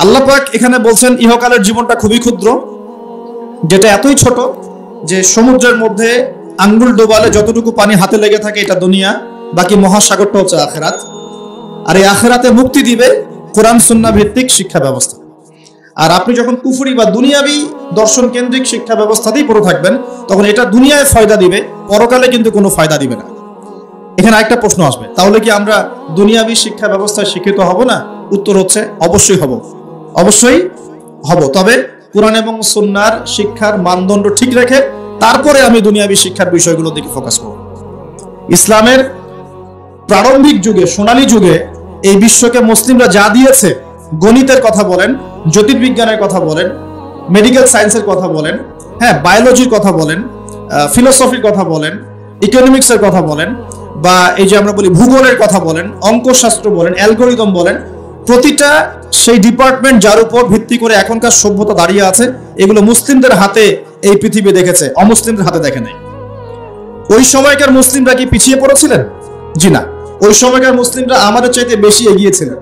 আল্লাহ পাক এখানে বলছেন ইহকালের জীবনটা খুবই ক্ষুদ্র, যেটা এতই ছোট যে সমুদ্রের মধ্যে আঙ্গুল ডোবালে যতটুকু পানি হাতে লেগে থাকে এটা দুনিয়া, বাকি মহাসাগরটা হচ্ছে আখিরাত। আর এই আখিরাতে মুক্তি দিবে কোরআন সুন্নাহ ভিত্তিক শিক্ষা ব্যবস্থা। আর আপনি যখন কুফরি বা দুনিয়াবি দর্শন কেন্দ্রিক শিক্ষা ব্যবস্থাতেই পড়ে থাকবেন, তখন এটা দুনিয়ায় ফায়দা দিবে, পরকালে কিন্তু কোনো ফায়দা দিবে না। এখানে আরেকটা প্রশ্ন আসবে, তাহলে কি আমরা দুনিয়াবি শিক্ষা ব্যবস্থায় শিক্ষিত হব না? উত্তর হচ্ছে অবশ্যই হব, অবশ্যই হব। তবে কোরআন এবং সুন্নাহর শিক্ষার মানদণ্ড ঠিক রেখে তারপরে আমি দুনিয়াবি শিক্ষার বিষয়গুলোর দিকে ফোকাস করব। ইসলামের প্রারম্ভিক যুগে, সোনালী যুগে এই বিশ্বকে মুসলিমরা যা দিয়েছে, গণিতের কথা বলেন, জ্যোতির্বিজ্ঞানের কথা বলেন, মেডিকেল সায়েন্সের কথা বলেন, হ্যাঁ, বায়োলজির কথা বলেন, ফিলোসফির কথা বলেন, ইকোনমিক্সের কথা বলেন, বা এই যে আমরা বলি ভূগোলের কথা বলেন, অঙ্কশাস্ত্র বলেন, অ্যালগোরিদম বলেন, প্রতিটা সেই ডিপার্টমেন্ট যার উপর ভিত্তি করে এখনকার সভ্যতা দাঁড়িয়ে আছে, এগুলো মুসলিমদের হাতে এই পৃথিবী দেখেছে, অমুসলিমদের হাতে দেখে নাই। ওই সময়কার মুসলিমরা কি পিছিয়ে পড়েছিলেন? জি না, ওই সময়কার মুসলিমরা আমাদের চাইতে বেশি এগিয়েছিলেন।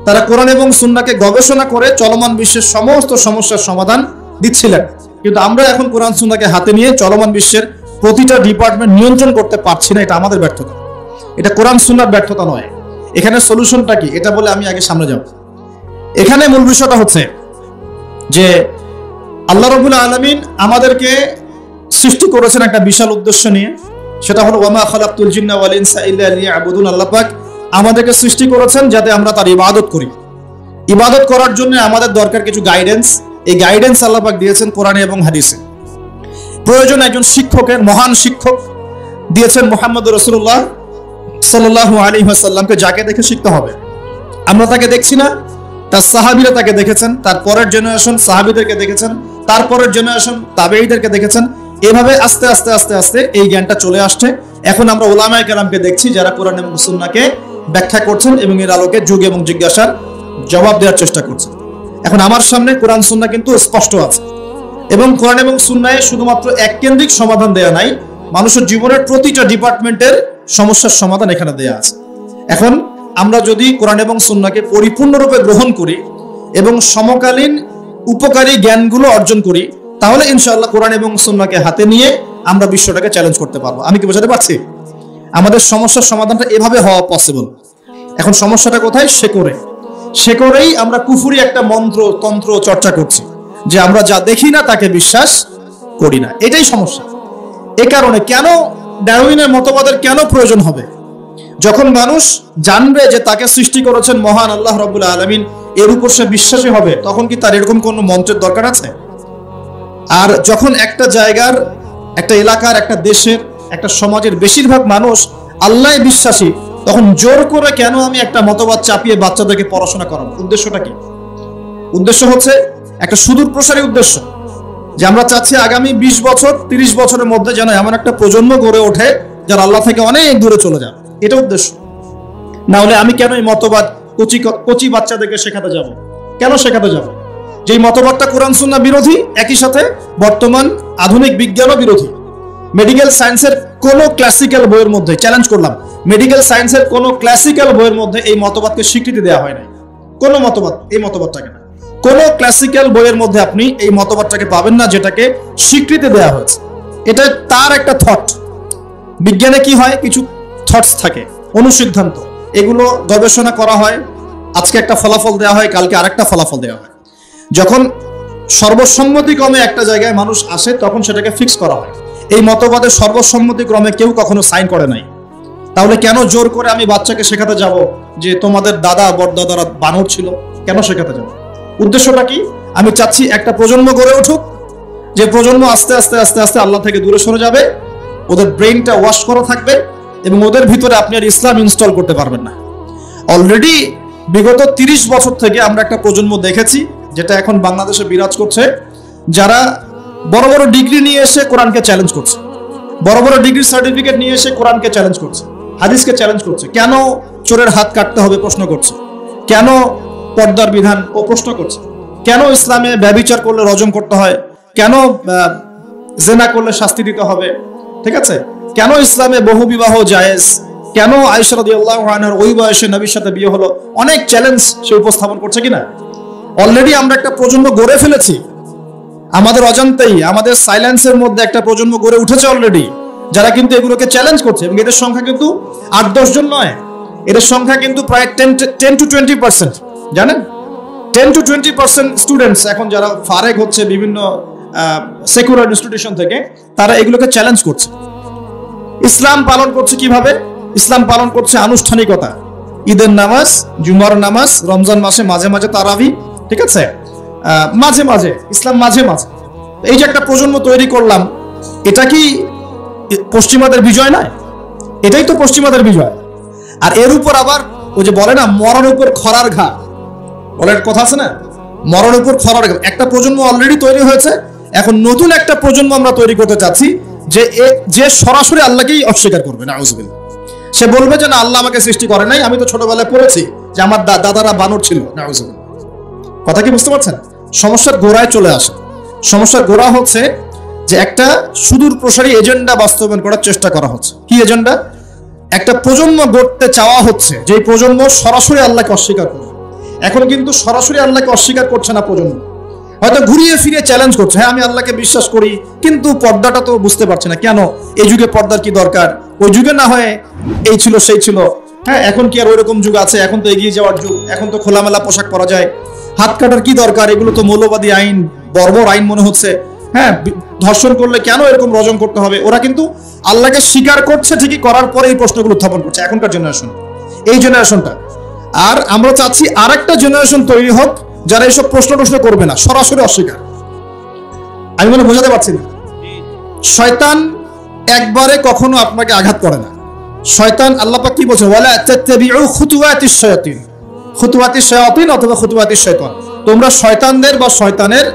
তারা কোরআন এবং সুন্নাহকে গবেষণা করে চলমান বিশ্বের সমস্ত সমস্যার সমাধান দিচ্ছিলেন। কিন্তু আমরা এখন কোরআন সুন্নাহকে হাতে নিয়ে চলমান বিশ্বের প্রতিটা ডিপার্টমেন্ট নিয়ন্ত্রণ করতে পারছি না। এটা আমাদের ব্যর্থতা, এটা কোরআন সুন্নাহর ব্যর্থতা নয়। এখানে সলিউশনটা কি, এটা বলে আমি আগে সামনে যাব। এখানে মূল বিষয়টা হচ্ছে যে আল্লাহ রাব্বুল আলামিন আমাদেরকে সৃষ্টি করেছেন একটা বিশাল উদ্দেশ্য নিয়ে, সেটা হলো ওয়ামা খালাকতুল জিন্না ওয়াল ইনসা ইল্লা লিয়াবুদুন। আল্লাহ পাক আমাদেরকে সৃষ্টি করেছেন যাতে আমরা তার ইবাদত করি। ইবাদত করার জন্য আমাদের দরকার কিছু গাইডেন্স। এই গাইডেন্স আল্লাহ পাক দিয়েছেন কোরআনে এবং হাদিসে। প্রয়োজন একজন শিক্ষকের, মহান শিক্ষক দিয়েছেন মুহাম্মদুর রাসূলুল্লাহ সাল্লাল্লাহু আলাইহি ওয়াসাল্লামকে, যাকে দেখে শিখতে হবে। আমরা তাকে দেখছি না, তার সাহাবীরা তাকে দেখেছেন, তার পরের জেনারেশন সাহাবীদেরকে দেখেছেন, তারপরের জেনারেশন তাবেঈদেরকে দেখেছেন। এভাবে আস্তে আস্তে আস্তে আস্তে এই জ্ঞানটা চলে আসছে। এখন আমরা উলামায়ে কেরামকে দেখছি যারা কোরআন এবং সুন্নাহকে ব্যাখ্যা করছেন এবং এর আলোকে যুগ এবং জিজ্ঞাসার জবাব দেওয়ার চেষ্টা করছেন। এখন আমার সামনে কোরআন সুন্নাহ কিন্তু স্পষ্ট আছে, এবং কোরআন এবং সুন্নাহে শুধুমাত্র এক কেন্দ্রিক সমাধান দেয়া নাই, মানুষের জীবনের প্রতিটা ডিপার্টমেন্টের সমস্যার সমাধান এখানে দেয়া আছে। এখন আমরা যদি কোরআন এবং সুন্নাহকে পরিপূর্ণরূপে গ্রহণ করি এবং সমকালীন উপকারী জ্ঞানগুলো অর্জন করি, তাহলে ইনশাআল্লাহ কোরআন এবং সুন্নাহকে হাতে নিয়ে আমরা বিশ্বটাকে চ্যালেঞ্জ করতে পারবো। আমি কি বোঝাতে পারছি? আমাদের সমস্যার সমাধানটা এভাবে হওয়া পসিবল। এখন সমস্যাটা কোথায়? শেকড়েই আমরা কুফরি একটা মন্ত্র তন্ত্র চর্চা করছি, যে আমরা যা দেখি না তাকে বিশ্বাস করি না। এটাই সমস্যা। এ কারণে কেন ডারউইনের মতবাদের কেন প্রয়োজন হবে? যখন মানুষ জানবে যে তাকে সৃষ্টি করেছেন মহান আল্লাহ রাব্বুল আলামিন, এর উপর সে বিশ্বাসী হবে, তখন কি তার এরকম কোনো মন্ত্রের দরকার আছে? আর যখন একটা জায়গার, একটা এলাকার, একটা দেশের, একটা সমাজের বেশিরভাগ মানুষ আল্লাহ বিশ্বাসী, তখন জোর করে কেন আমি একটা মতবাদ চাপিয়ে বাচ্চাদেরকে পড়াশোনা করাবো? উদ্দেশ্যটা কি? উদ্দেশ্য হচ্ছে একটা সুদূর প্রসারী উদ্দেশ্য, যে আমরা চাচ্ছি আগামী 20 বছর 30 বছরের মধ্যে যেন এমন একটা প্রজন্ম গড়ে ওঠে যারা আল্লাহ থেকে অনেক দূরে চলে যাবে। এটা উদ্দেশ্য। না হলে আমি কেন এই মতবাদ কচি বাচ্চাদেরকে শেখাতে যাব? কেন শেখাতে যাব? যেই মতবাদটা কোরআন সুন্নাহ বিরোধী, একই সাথে বর্তমান আধুনিক বিজ্ঞানও বিরোধী। মেডিকেল সায়েন্সের কোন ক্লাসিক্যাল বইয়ের মধ্যে, চ্যালেঞ্জ করলাম, মেডিকেল সায়েন্সের কোন ক্লাসিক্যাল বইয়ের মধ্যে এই মতবাদকে স্বীকৃতি দেওয়া হয় নাই। কোন মতবাদ, এই মতবাদটাকে না, কোন ক্লাসিক্যাল বইয়ের মধ্যে আপনি এই মতবাদটাকে পাবেন না যেটাকে স্বীকৃতি দেওয়া হয়েছে। এটা তার একটা থট। বিজ্ঞানে কি হয়? কিছু থটস থাকে, অনুসিদ্ধান্ত, এগুলো গবেষণা করা হয়, আজকে একটা ফলাফল দেওয়া হয়, কালকে আরেকটা ফলাফল দেওয়া হয়। যখন সর্বসম্মতিক্রমে একটা জায়গায় মানুষ আসে, তখন সেটাকে ফিক্স করা হয়। এই মতবাদের সর্বসম্মতিক্রমে কেউ কখনো সাইন করে নাই। তাহলে কেন জোর করে আমি বাচ্চাকে শেখাতে যাব যে তোমাদের দাদা বড়দাদারা বানর ছিল? কেন শেখাতে যাব? উদ্দেশ্যটা কি? আমি চাচ্ছি একটা প্রজন্ম গড়ে উঠুক, যে প্রজন্ম আস্তে আস্তে আস্তে আস্তে আল্লাহ থেকে দূরে সরে যাবে, ওদের ব্রেইনটা ওয়াশ করা থাকবে, এবং ওদের ভিতরে আপনি আর ইসলাম ইনস্টল করতে পারবেন না। অলরেডি বিগত 30 বছর থেকে আমরা একটা প্রজন্ম দেখেছি, যেটা এখন বাংলাদেশে বিরাজ করছে, যারা বড় বড় ডিগ্রি নিয়ে এসে কোরআনকে চ্যালেঞ্জ করছে, বড় বড় ডিগ্রি সার্টিফিকেট নিয়ে এসে কোরআনকে চ্যালেঞ্জ করছে, হাদিসকে চ্যালেঞ্জ করছে। কেন চোরের হাত কাটতে হবে প্রশ্ন করছে, কেন পর্দার বিধান ও প্রশ্ন করছে, কেন ইসলামে ব্যভিচার করলে রজম করতে হয়, কেন জেনা করলে শাস্তি দিতে হবে, ঠিক আছে, কেন ইসলামে বহু বিবাহ জায়েজ, কেন আয়েশা রাদিয়াল্লাহু আনহার ওই বয়সে নবীর সাথে বিয়ে হলো, অনেক চ্যালেঞ্জ সে উপস্থাপন করছে কিনা। অলরেডি আমরা একটা প্রজন্ম গড়ে ফেলেছি, আমাদের অজান্তেই আমাদের সাইলেন্সের মধ্যে একটা প্রজন্ম গড়ে উঠেছে অলরেডি, যারা কিন্তু এগুলোকে চ্যালেঞ্জ করছে। এবং এদের সংখ্যা কিন্তু 8-10 জন নয়, এদের সংখ্যা কিন্তু প্রায় 10-20%। জানেন, 10-20% স্টুডেন্টস এখন যারা ফারেক হচ্ছে বিভিন্ন সেকুলার ইনস্টিটিউশন থেকে, তারা এগুলোকে চ্যালেঞ্জ করছে। ইসলাম পালন করছে কিভাবে? ইসলাম পালন করছে আনুষ্ঠানিকতা, ঈদের নামাজ, জুমার নামাজ, রমজান মাসে মাঝে মাঝে তারাবি, ঠিক আছে, মাঝে মাঝে ইসলাম, মাঝে মাঝে। এই যে একটা প্রজন্ম তৈরি করলাম, এটা কি পশ্চিমাদের বিজয় নয়? এটাই তো পশ্চিমাদের বিজয়। আর এর উপর আবার ওই যে বলে না, মরার উপর খরার ঘা, বলে কথা আছে না, মরার উপর খরার ঘা। একটা প্রজন্ম অলরেডি তৈরি হয়েছে, এখন নতুন একটা প্রজন্ম আমরা তৈরি করতে চাচ্ছি যে সরাসরি আল্লাহকেই অস্বীকার করবে। নাউজুবিল্লাহ। সে বলবে যে না, আল্লাহ আমাকে সৃষ্টি করে নাই, আমি তো ছোটবেলায় পড়েছি যে আমার দাদারা বানর ছিল। নাউজুবিল্লাহ। কথা কি বুঝতে পারছেন? সমস্যার গোড়ায় চলে আসে। সমস্যার গোড়া হচ্ছে যে একটা সুদূর প্রসারী এজেন্ডা বাস্তবায়ন করার চেষ্টা করা হচ্ছে। কি এজেন্ডা? একটা প্রজন্ম গড়তে চাওয়া হচ্ছে, যে প্রজন্ম সরাসরি আল্লাহকে অস্বীকার করবে। এখন কিন্তু সরাসরি আল্লাহকে অস্বীকার করছে না প্রজন্ম, হয়তো ঘুরিয়ে ফিরে চ্যালেঞ্জ করছে, হ্যাঁ আমি আল্লাহকে বিশ্বাস করি, কিন্তু পর্দাটা তো বুঝতে পারছে না। কেন? এই যুগে পর্দার কি দরকার? ওই যুগে না হয় এই ছিল সেই ছিল, হ্যাঁ এখন কি আর ওইরকম যুগ আছে? এখন তো এগিয়ে যাওয়ার যুগ, এখন তো খোলামেলা পোশাক পরা যায়, হাত কাটার কি দরকার? এগুলো তো মৌলবাদী আইন, বর্বর আইন মনে হচ্ছে। হ্যাঁ, ধর্ষণ করলে কেন এরকম রজম করতে হবে? ওরা কিন্তু আল্লাহকে স্বীকার করছে ঠিকই, করার পরে এই প্রশ্নগুলো উত্থাপন করছে এখনকার জেনারেশন, এই জেনারেশনটা। আর আমরা চাচ্ছি আরেকটা জেনারেশন তৈরি হোক যারা এইসব প্রশ্ন করবে না, সরাসরি অস্বীকার। আমি মনে বোঝাতে পারছি না। শয়তান একবারে কখনো আপনাকে আঘাত করে না। শয়তান, আল্লাহ পাক কি বলছে? ওয়ালা তাত্তাবিউ খুতুওয়াতিশ শায়াতিন, খুতুওয়াতিশ শায়াতিন অথবা খুতুওয়াতিশ শয়তান। তোমরা শয়তানদের বা শয়তানের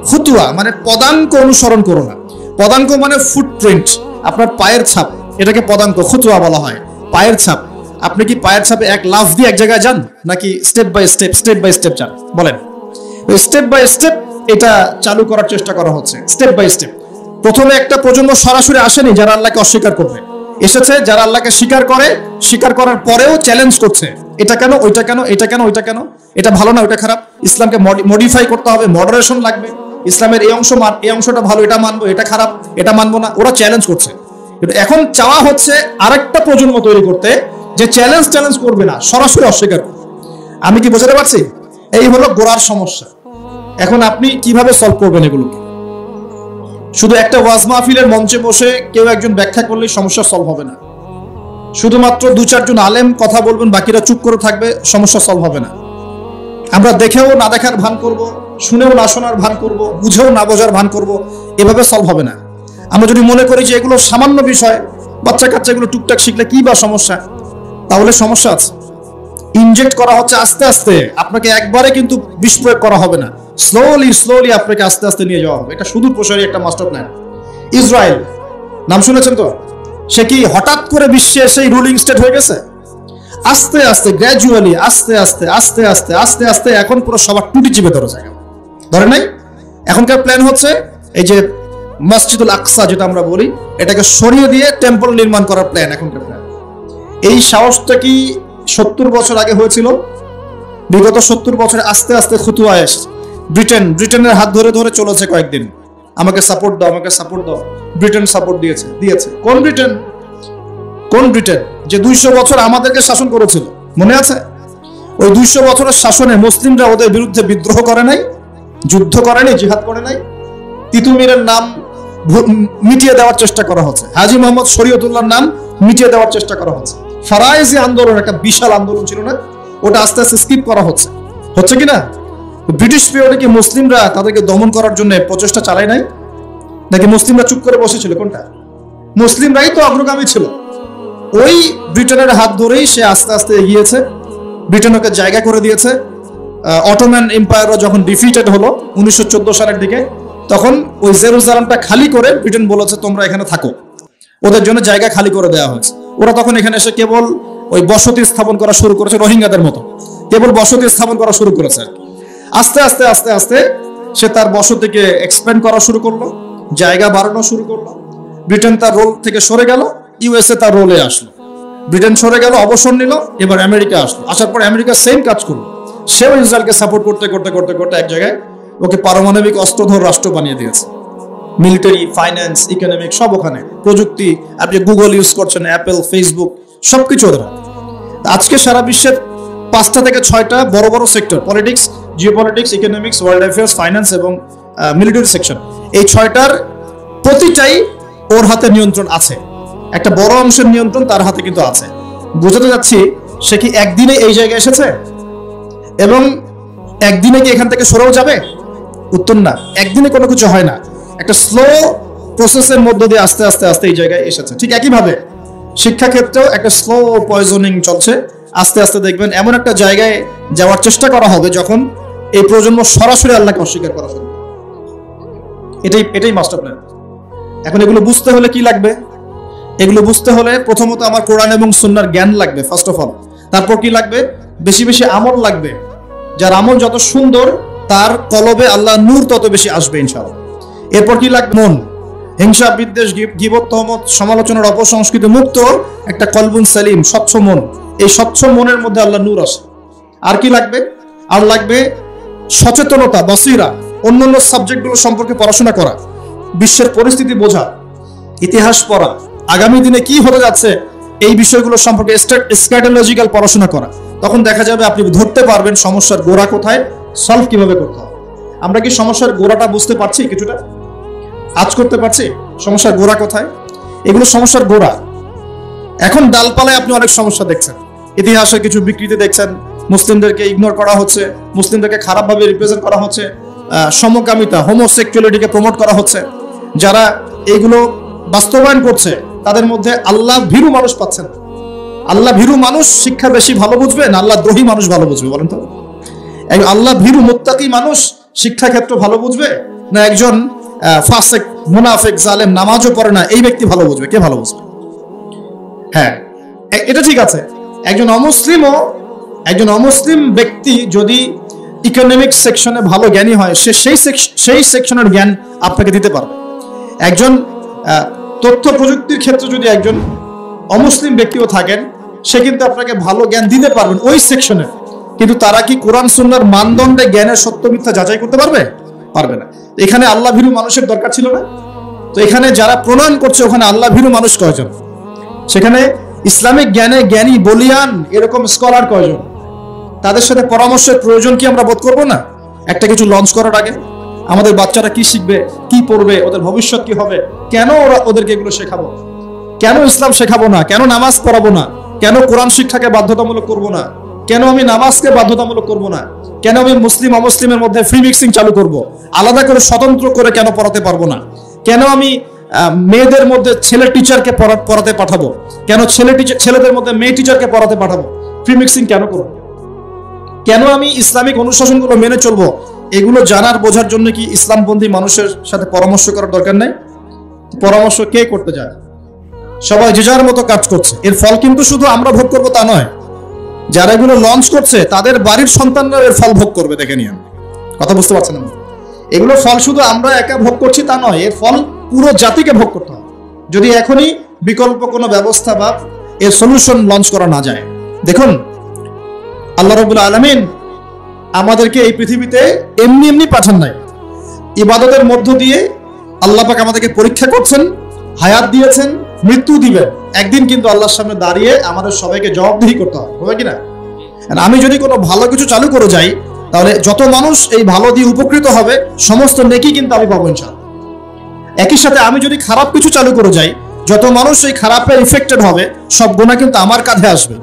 খুতুয়া মানে পদাঙ্ক অনুসরণ করো না। পদাঙ্ক মানে ফুটপ্রিন্ট, আপনার পায়ের ছাপ, এটাকে পদাঙ্ক, খুতুয়া বলা হয়। পায়ের ছাপ। আপনি কি পায়ের ছাপে এক লাফ দিয়ে এক জায়গায় যান, নাকি স্টেপ বাই স্টেপ যান? বলেন। স্টেপ বাই স্টেপ এটা চালু করার চেষ্টা করা হচ্ছে, স্টেপ বাই স্টেপ। প্রথমে একটা প্রজন্ম সরাসরি আসেনি যারা আল্লাহকে অস্বীকার করবে, এসেছে যারা আল্লাহকে স্বীকার করে, স্বীকার করার পরেও চ্যালেঞ্জ করছে, এটা কেন, ওইটা কেন, এটা কেন, ওইটা কেন, এটা ভালো না, ওইটা খারাপ, ইসলামকে মডিফাই করতে হবে, মডারেশন লাগবে, ইসলামের এই অংশটা ভালো, এটা মানবো, এটা খারাপ, এটা মানবো না। ওরা চ্যালেঞ্জ করছে। এখন চাওয়া হচ্ছে আরেকটা প্রজন্ম তৈরি করতে, যে চ্যালেঞ্জ করবে না, সরাসরি অস্বীকার করবে। আমি কি বোঝাতে পারছি? এই হলো গোড়ার সমস্যা। এখন আপনি কিভাবে সলভ করবেন এগুলোকে? শুধু একটা ওয়াজ মাহফিলের মঞ্চে বসে কেউ একজন ব্যাখ্যা করলেই সমস্যা সলভ হবে না। শুধুমাত্র 2-4 জন আলেম কথা বলবেন, বাকিরা চুপ করে থাকবে, সমস্যা সলভ হবে না। আমরা দেখেও না দেখার ভান করব, শুনেও না শোনার ভান করব, বুঝেও না বোঝার ভান করব, এভাবে সলভ হবে না। আমরা যদি মনে করি যে এগুলো সামান্য বিষয়, বাচ্চা কাচ্চা এগুলো টুকটাক শিখলে কি বা সমস্যা, তাহলে সমস্যা আছে। ইনজেক্ট করা হচ্ছে আস্তে আস্তে, আপনাকে একবারে কিন্তু বিষ প্রয়োগ করা হবে না, স্লোলি আপনাকে আস্তে আস্তে নিয়ে যাওয়া হবে। এটা সুদূর প্রসারী একটা মাস্টার প্ল্যান। ইসরায়েল নাম শুনেছেন তো? সে কি হঠাৎ করে বিশ্বে সেই রুলিং স্টেট হয়ে গেছে? আস্তে আস্তে, গ্র্যাজুয়ালি, আস্তে এখন পুরো সবার টুটি চিপে ধরে যায়, ধরে নাই? এখনকার প্ল্যান হচ্ছে এই যে মসজিদুল আকসা যেটা আমরা বলি, এটাকে সরিয়ে দিয়ে টেম্পল নির্মাণ করার প্ল্যান এখনকার প্ল্যান। এই সাহসটা কি 70 বছর আগে হয়েছিল? বিগত 70 বছরে আস্তে আস্তে খুতুয়া এসেছে। ব্রিটেনের হাত ধরে ধরে চলেছে কয়েকদিন, আমাকে সাপোর্ট দাও, আমাকে সাপোর্ট দাও। ব্রিটেন সাপোর্ট দিয়েছে। কোন ব্রিটেন যে 200 বছর আমাদেরকে শাসন করেছিল, মনে আছে? ওই 200 বছরের শাসনে মুসলিমরা ওদের বিরুদ্ধে বিদ্রোহ করে নাই, যুদ্ধ করে নাই, জিহাদ করে নাই। তিতুমিরের নাম মিটিয়ে দেওয়ার চেষ্টা করা হচ্ছে, হাজী মোহাম্মদ শরীয়তুল্লাহর নাম মিটিয়ে দেওয়ার চেষ্টা করা হচ্ছে। ফারাইজি আন্দোলন একটা বিশাল আন্দোলন ছিল না, ওটা আস্তে আস্তে স্কিপ করা হচ্ছে কিনা? ব্রিটিশ পিরিয়ডে কি মুসলিমরা তাদেরকে দমন করার জন্য প্রচেষ্টা চালায় নাই, নাকি মুসলিমরা চুপ করে বসেছিল? কোনটা? মুসলিমরাই তো অগ্রগামী ছিল। ওই ব্রিটেনের হাত ধরেই সে আস্তে আস্তে এগিয়েছে, ব্রিটেন ওকে জায়গা করে দিয়েছে। অটোম্যান এম্পায়ারও যখন ডিফিটেড হলো 1914 সালের দিকে, তখন ওই জেরুজালেমটা খালি করে ব্রিটেন বলেছে তোমরা এখানে থাকো, ওদের জন্য জায়গা খালি করে দেওয়া হয়েছে। ওরা তখন এখানে এসে কেবল ওই বসতি স্থাপন করা শুরু করেছে, রোহিঙ্গাদের মতো কেবল বসতি স্থাপন করা শুরু করেছে। আস্তে আস্তে সে তার বসতিকে এক্সপ্যান্ড করা শুরু করলো, জায়গা বাড়ানো শুরু করলো। ব্রিটেন তার রোল থেকে সরে গেল, ইউএসএ তার রোলে আসলো। ব্রিটেন সরে গেল, অবসর নিল, এবার আমেরিকা আসলো। আসার পর আমেরিকা সেম কাজ করলো, সেও ইসরায়েলকে সাপোর্ট করতে করতে করতে করতে এক জায়গায় ওকে পারমাণবিক অস্ত্রধর রাষ্ট্র বানিয়ে দিয়েছে। মিলিটারি, ফাইন্যান্স, ইকোনমিক সব ওখানে, প্রযুক্তি, আপনি গুগল ইউজ করছেন, অ্যাপেল, ফেসবুক সবকিছু ওদের। আজকে সারা বিশ্বের 5টা থেকে 6টা বড় বড় sector, politics, geopolitics, economics, world affairs, finance এবং মিলিটারি সেকশন, এই 6টার প্রতিটাই ওর হাতে নিয়ন্ত্রণ আছে। একটা বড় অংশের নিয়ন্ত্রণ তার হাতে কিন্তু আছে। বোঝাতে যাচ্ছি সে কি একদিনে এই জায়গায় এসেছে এবং একদিনে কি এখান থেকে সরেও যাবে? উত্তর না, একদিনে কোনো কিছু হয় না। একটা স্লো প্রসেসের মধ্য দিয়ে আস্তে আস্তে আস্তে এই জায়গায় এসেছে। ঠিক একইভাবে শিক্ষাক্ষেত্রেও একটা স্লো পয়জনিং চলছে। আস্তে আস্তে দেখবেন এমন একটা জায়গায় যাওয়ার চেষ্টা করা হবে যখন এই প্রজন্ম সরাসরি আল্লাহকে অস্বীকার করা শুরু করবে। এটাই মাস্টার প্ল্যান। এখন এগুলো বুঝতে হলে কি লাগবে? এগুলো বুঝতে হলে প্রথমত আমার কোরআন এবং সুন্নাহর জ্ঞান লাগবে, ফার্স্ট অফ অল। তারপর কি লাগবে? বেশি বেশি আমল লাগবে। যার আমল যত সুন্দর তার কলবে আল্লাহ নূর তত বেশি আসবে ইনশাআল্লাহ। এরপর কি লাগবে? মন। হিংসা, বিদ্বেষ, গীবত, তহমত, সমালোচনার অপসংস্কৃতি মুক্ত একটা কলবুন সালিম, স্বচ্ছ মন। এই স্বচ্ছ মনের মধ্যে আল্লাহ নূর আসে। আর কি লাগবে? আর লাগবে সচেতনতা, বসিরা, অন্যান্য সাবজেক্টগুলো সম্পর্কে পড়াশোনা করা, বিশ্বের পরিস্থিতি বোঝা, ইতিহাস পড়া, আগামী দিনে কি হতে যাচ্ছে এই বিষয়গুলো সম্পর্কে স্ট্র্যাটেলজিক্যাল পড়াশোনা করা। তখন দেখা যাবে আপনি ধরতে পারবেন সমস্যার গোড়া কোথায়, সলভ কিভাবে করতে হবে। আমরা কি সমস্যার গোড়াটা বুঝতে পারছি? কিছুটা আজ করতে পারছি সমস্যার গোড়া কোথায়? এগুলো সমস্যার গোড়া। এখন ডালপালায় আপনি অনেক সমস্যা দেখছেন, ইতিহাসের কিছু বিকৃতি দেখছেন, মুসলিমদেরকে ইগনোর করা হচ্ছে, মুসলিমদেরকে খারাপভাবে রিপ্রেজেন্ট করা হচ্ছে, সমকামিতা, হোমোসেক্সুয়ালিটিকে প্রমোট করা হচ্ছে। যারা এগুলো বাস্তবায়ন করছে তাদের মধ্যে আল্লাহ ভীরু মানুষ পাচ্ছেন। আল্লাহ ভীরু মানুষ শিক্ষা বেশি ভালো বুঝবে না আল্লাহ দ্রোহী মানুষ ভালো বুঝবে? বলেন তো। আল্লাহ ভীরু মুত্তাকি মানুষ শিক্ষাক্ষেত্র ভালো বুঝবে না একজন ফাসেক, মুনাফিক, জালেম, নামাজও পড়ে না এই ব্যক্তি ভালো বুঝবে? কে ভালো বুঝবে? হ্যাঁ, এটা ঠিক আছে। একজন অমুসলিম ব্যক্তি যদি ইকোনমিক সেকশনে ভালো জ্ঞানী হয়, সে সেই সেকশনের জ্ঞান আপনাকে দিতে পারবে। একজন তথ্য প্রযুক্তির ক্ষেত্রে যদি একজন অমুসলিম ব্যক্তিও থাকেন, সে কিন্তু আপনাকে ভালো জ্ঞান দিতে পারবেন ওই সেকশনে। কিন্তু তারা কি কোরআন সুন্নাহর মানদণ্ডে জ্ঞানের সত্য মিথ্যা যাচাই করতে পারবে? পারবে না। এখানে আল্লাহ ভীরু মানুষের দরকার ছিল না? তো এখানে যারা প্রণয়ন করছে ওখানে আল্লাহ ভীরু মানুষ কয়জন? সেখানে ইসলামিক জ্ঞানে জ্ঞানী বলিয়ান এরকম স্কলার কয়জন? তাদের সাথে পরামর্শের প্রয়োজন কি আমরা বোধ করবো না? একটা কিছু লঞ্চ করার আগে আমাদের বাচ্চারা কি শিখবে, কি পড়বে, ওদের ভবিষ্যৎ কি হবে, কেন ওদেরকে এগুলো শেখাবো, কেন ইসলাম শেখাবো না, কেন নামাজ পড়াবো না, কেন কোরআন শিক্ষাকে বাধ্যতামূলক করবো না, কেন আমি নামাজকে বাধ্যতামূলক করবো না, কেন আমি মুসলিম অমুসলিমের মধ্যে ফ্রি মিক্সিং চালু করব, আলাদা করে স্বতন্ত্র করে কেন পড়াতে পারবো না, কেন আমি মেয়েদের মধ্যে ছেলে টিচারকে পড়াতে পাঠাবো, কেন ছেলেদের মধ্যে মেয়ে টিচারকে পড়াতে পাঠাবো, ফ্রি মিক্সিং কেন করবো, কেন আমি ইসলামিক অনুশাসনগুলো মেনে চলবো? এগুলো জানার বোঝার জন্য কি ইসলামপন্থী মানুষের সাথে পরামর্শ করার দরকার নাই? পরামর্শ কে করতে যায়? সবাই যে যার মতো কাজ করছে। এর ফল কিন্তু শুধু আমরা ভোগ করবো তা নয়, যারা এগুলো লঞ্চ করছে তাদের বাড়ির সন্তানরা এর ফল ভোগ করবে। দেখে নিন, কথা বুঝতে পারছেন না? এগুলো ফল শুধু আমরা একা ভোগ করছি তা নয়, এর ফল পুরো জাতিকে ভোগ করতে হবে যদি এখনই বিকল্প কোনো ব্যবস্থা বা এর সলিউশন লঞ্চ করা না যায়। দেখুন, আল্লাহ রাব্বুল আলামিন আমাদেরকে এই পৃথিবীতে এমনি এমনি পাঠান নাই। ইবাদতের মধ্য দিয়ে আল্লাহ পাক আমাদেরকে পরীক্ষা করছেন, হায়াত দিয়েছেন, মৃত্যু দিবেন। একদিন কিন্তু আল্লাহর সামনে দাঁড়িয়ে আমাদের সবাইকে জবাবদিহি করতে হবে কিনা? আমি যদি কোনো ভালো কিছু চালু করে যাই তাহলে যত মানুষ এই ভালো দিয়ে উপকৃত হবে সমস্ত নেকি কিন্তু আমি পাবো ইনশাআল্লাহ। একই সাথে আমি যদি খারাপ কিছু চালু করে যাই, যত মানুষ এই খারাপের ইফেক্টেড হবে সব গুনাহ কিন্তু আমার কাঁধে আসবে।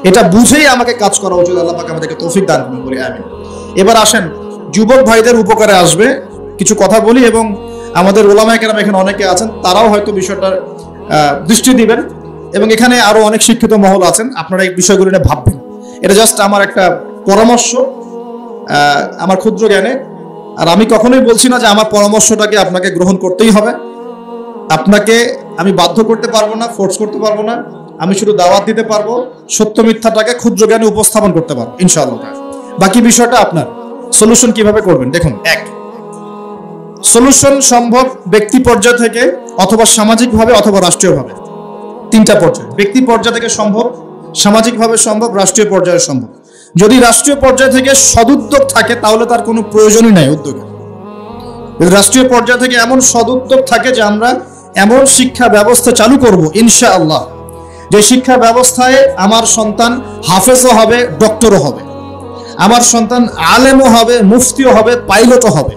এটা বুঝেই আমাকে কাজ করা উচিত। আল্লাহ পাক আমাদেরকে তৌফিক দান করুন, বলি আমিন। এবার আসেন যুবক ভাইদের উপকারে আসবে কিছু কথা বলি, এবং আমাদের ওলামায়ে কেরাম এখানে অনেকে আছেন, তারাও হয়তো বিষয়টার দৃষ্টি দিবেন, এবং এখানে আরো অনেক শিক্ষিত মহল আছেন, আপনারা এই বিষয়গুলো নিয়ে ভাববেন। এটা জাস্ট আমার একটা পরামর্শ, আমার ক্ষুদ্র জ্ঞানে। আর আমি কখনোই বলছি না যে আমার পরামর্শটাকে আপনাকে গ্রহণ করতেই হবে। আপনাকে আমি বাধ্য করতে পারবো না, ফোর্স করতে পারবো না। আমি শুধু দাওয়াত দিতে পারবো, সত্য মিথ্যাটাকে ক্ষুদ্র জ্ঞানে উপস্থাপন করতে পারবো ইনশাআল্লাহ। বাকি বিষয়টা আপনার। সলিউশন কিভাবে করবেন দেখুন। এক, সলিউশন সম্ভব ব্যক্তি পর্যায় থেকে, অথবা সামাজিকভাবে, অথবা রাষ্ট্রীয়ভাবে। তিনটা পর্যায়ে, ব্যক্তি পর্যায় থেকে সম্ভব, সামাজিকভাবে সম্ভব, রাষ্ট্রীয় পর্যায়ে সম্ভব। যদি রাষ্ট্রীয় পর্যায় থেকে সদুদ্যোগ থাকে তাহলে তার কোনো প্রয়োজনই নাই উদ্যোগের। রাষ্ট্রীয় পর্যায় থেকে এমন সদুদ্যোগ থাকে যে আমরা এমন শিক্ষা ব্যবস্থা চালু করব ইনশাআল্লাহ, যে শিক্ষা ব্যবস্থায় আমার সন্তান হাফেজও হবে, ডক্টরও হবে, আমার সন্তান আলেমও হবে, মুফতিও হবে, পাইলটও হবে,